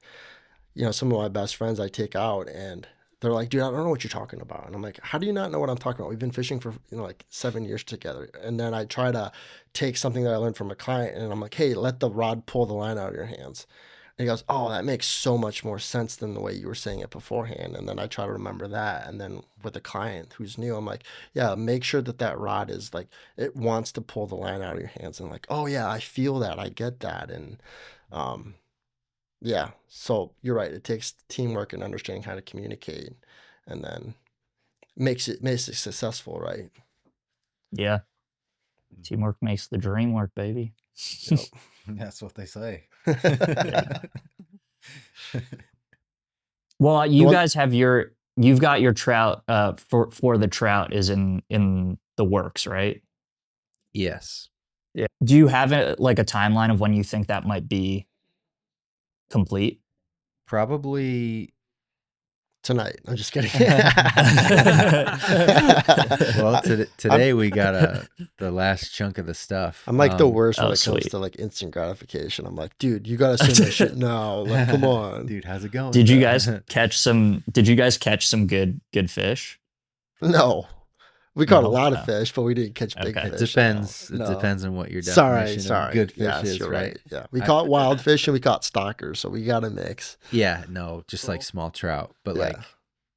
you know, some of my best friends I take out and they're like, dude, I don't know what you're talking about. And I'm like, how do you not know what I'm talking about? We've been fishing for, you know, like 7 years together. And then I try to take something that I learned from a client and I'm like, hey, let the rod pull the line out of your hands. And he goes, oh, that makes so much more sense than the way you were saying it beforehand. And then I try to remember that. And then with a client who's new, I'm like, yeah, make sure that rod is like, it wants to pull the line out of your hands. And like, oh yeah, I feel that. I get that. And, yeah, so you're right. It takes teamwork and understanding how to communicate, and then makes it successful, right? Yeah. Teamwork makes the dream work, baby. Yep. That's what they say. Well, you guys have you've got your trout for the trout is in the works, right? Yes. Yeah. Do you have like a timeline of when you think that might be complete? Probably Tonight. I'm just kidding. well, today we got the last chunk of the stuff. I'm like the worst when oh, it comes sweet. to like instant gratification. I'm like, dude, you gotta send that shit now. Like, come on, dude. How's it going? Did you guys catch some? Did you guys catch some good fish? No, we caught a No? lot of Oh. fish, but we didn't catch big Okay. fish. It depends. No. It depends on what your Sorry. definition of good fish Yes, is, you're right? Yeah, we caught wild fish and we caught stockers, so we got a mix. Yeah, no, just like small trout, but Yeah. like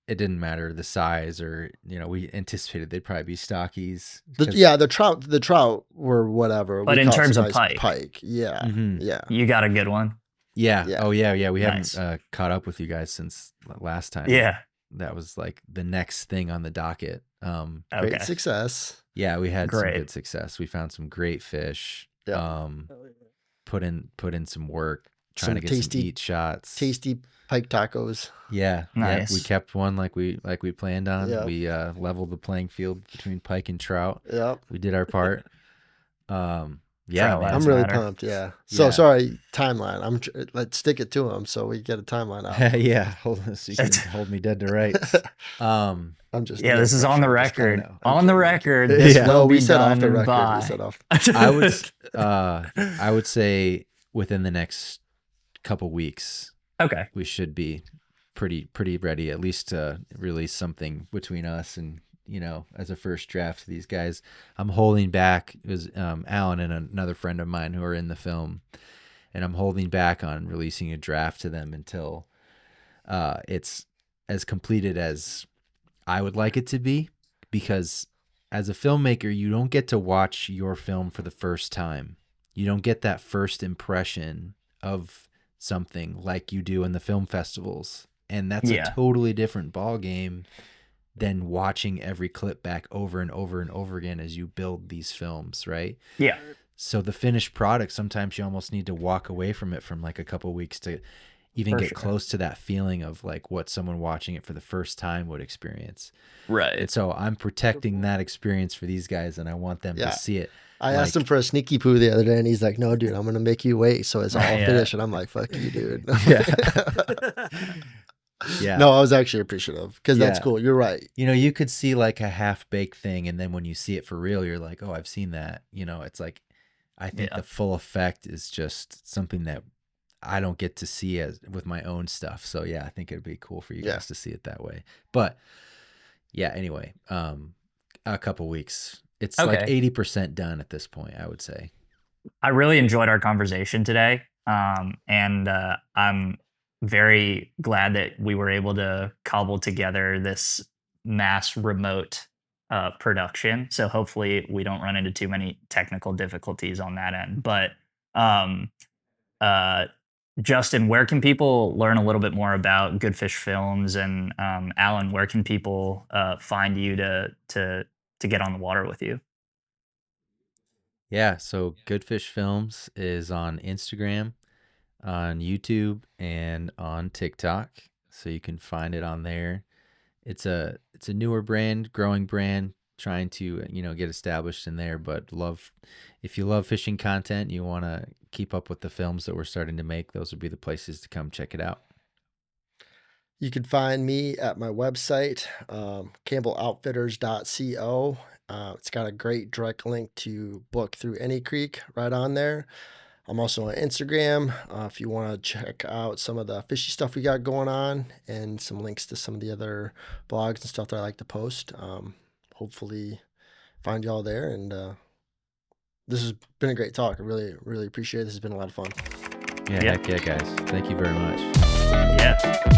it didn't matter the size, or you know, we anticipated they'd probably be stockies. The trout were whatever. But We in caught terms some of nice pike. Yeah, Mhm. yeah. You got a good one. Yeah. Yeah. Oh yeah. We Nice. haven't caught up with you guys since last time. Yeah. That was like the next thing on the docket. Okay. Great success. Yeah, we had some Great. good success. We found some great fish. Yeah. Put in some work trying Some to get tasty- some eat shots. Tasty pike tacos. Yeah. Nice. Yeah, we kept one like we planned on. Yeah. We leveled the playing field between pike and trout. Yep. We did our part. Yeah, Trout man. I'm lives really matter. pumped. Yeah. So Yeah. sorry, timeline. Let's stick it to him so we get a timeline out. Yeah, so you can hold me dead to rights. I'm just Yeah, this is on the I'm just kinda record. know. On the record, this Yeah. will we be said off done the record. by. We said off. I would say within the next couple weeks Okay. we should be pretty ready, at least to release something between us and, you know, as a first draft to these guys. I'm holding back. It was Allen and another friend of mine who are in the film, and I'm holding back on releasing a draft to them until it's as completed as I would like it to be, because as a filmmaker, you don't get to watch your film for the first time. You don't get that first impression of something like you do in the film festivals. And that's Yeah. a totally different ball game than watching every clip back over and over and over again as you build these films, right? Yeah. So the finished product, sometimes you almost need to walk away from it from like a couple weeks to even For get sure. close to that feeling of like what someone watching it for the first time would experience. Right. And so I'm protecting that experience for these guys, and I want them Yeah. to see it. I asked him for a sneaky poo the other day, and he's like, "No, dude, I'm gonna make you wait, so it's all Yeah. finished." And I'm like, "Fuck you, dude." Yeah. No, I was actually appreciative because that's Yeah. cool. You're right. You know, you could see like a half-baked thing, and then when you see it for real, you're like, oh, I've seen that. You know, it's like, I think Yeah. the full effect is just something that I don't get to see as with my own stuff. So yeah, I think it'd be cool for you Yeah. guys to see it that way. But yeah, anyway, A couple weeks. It's Okay. like 80% done at this point, I would say. I really enjoyed our conversation today. And I'm very glad that we were able to cobble together this mass remote production. So hopefully we don't run into too many technical difficulties on that end. But um, uh, Justin, where can people learn a little bit more about Good Fish Films? And Alan, where can people find you to get on the water with you? Yeah, so Good Fish Films is on Instagram, on YouTube, and on TikTok. So you can find it on there. It's a newer brand, growing brand, trying to get established in there. But if you love fishing content, you want to keep up with the films that we're starting to make, those would be the places to come check it out. You can find me at my website, campbelloutfitters.co. It's got a great direct link to book through AnyCreek right on there. I'm also on Instagram if you want to check out some of the fishy stuff we got going on, and some links to some of the other blogs and stuff that I like to post. Hopefully find y'all there. And this has been a great talk. I really, really appreciate it. This has been a lot of fun. Yeah, heck yeah, guys. Thank you very much. Yeah.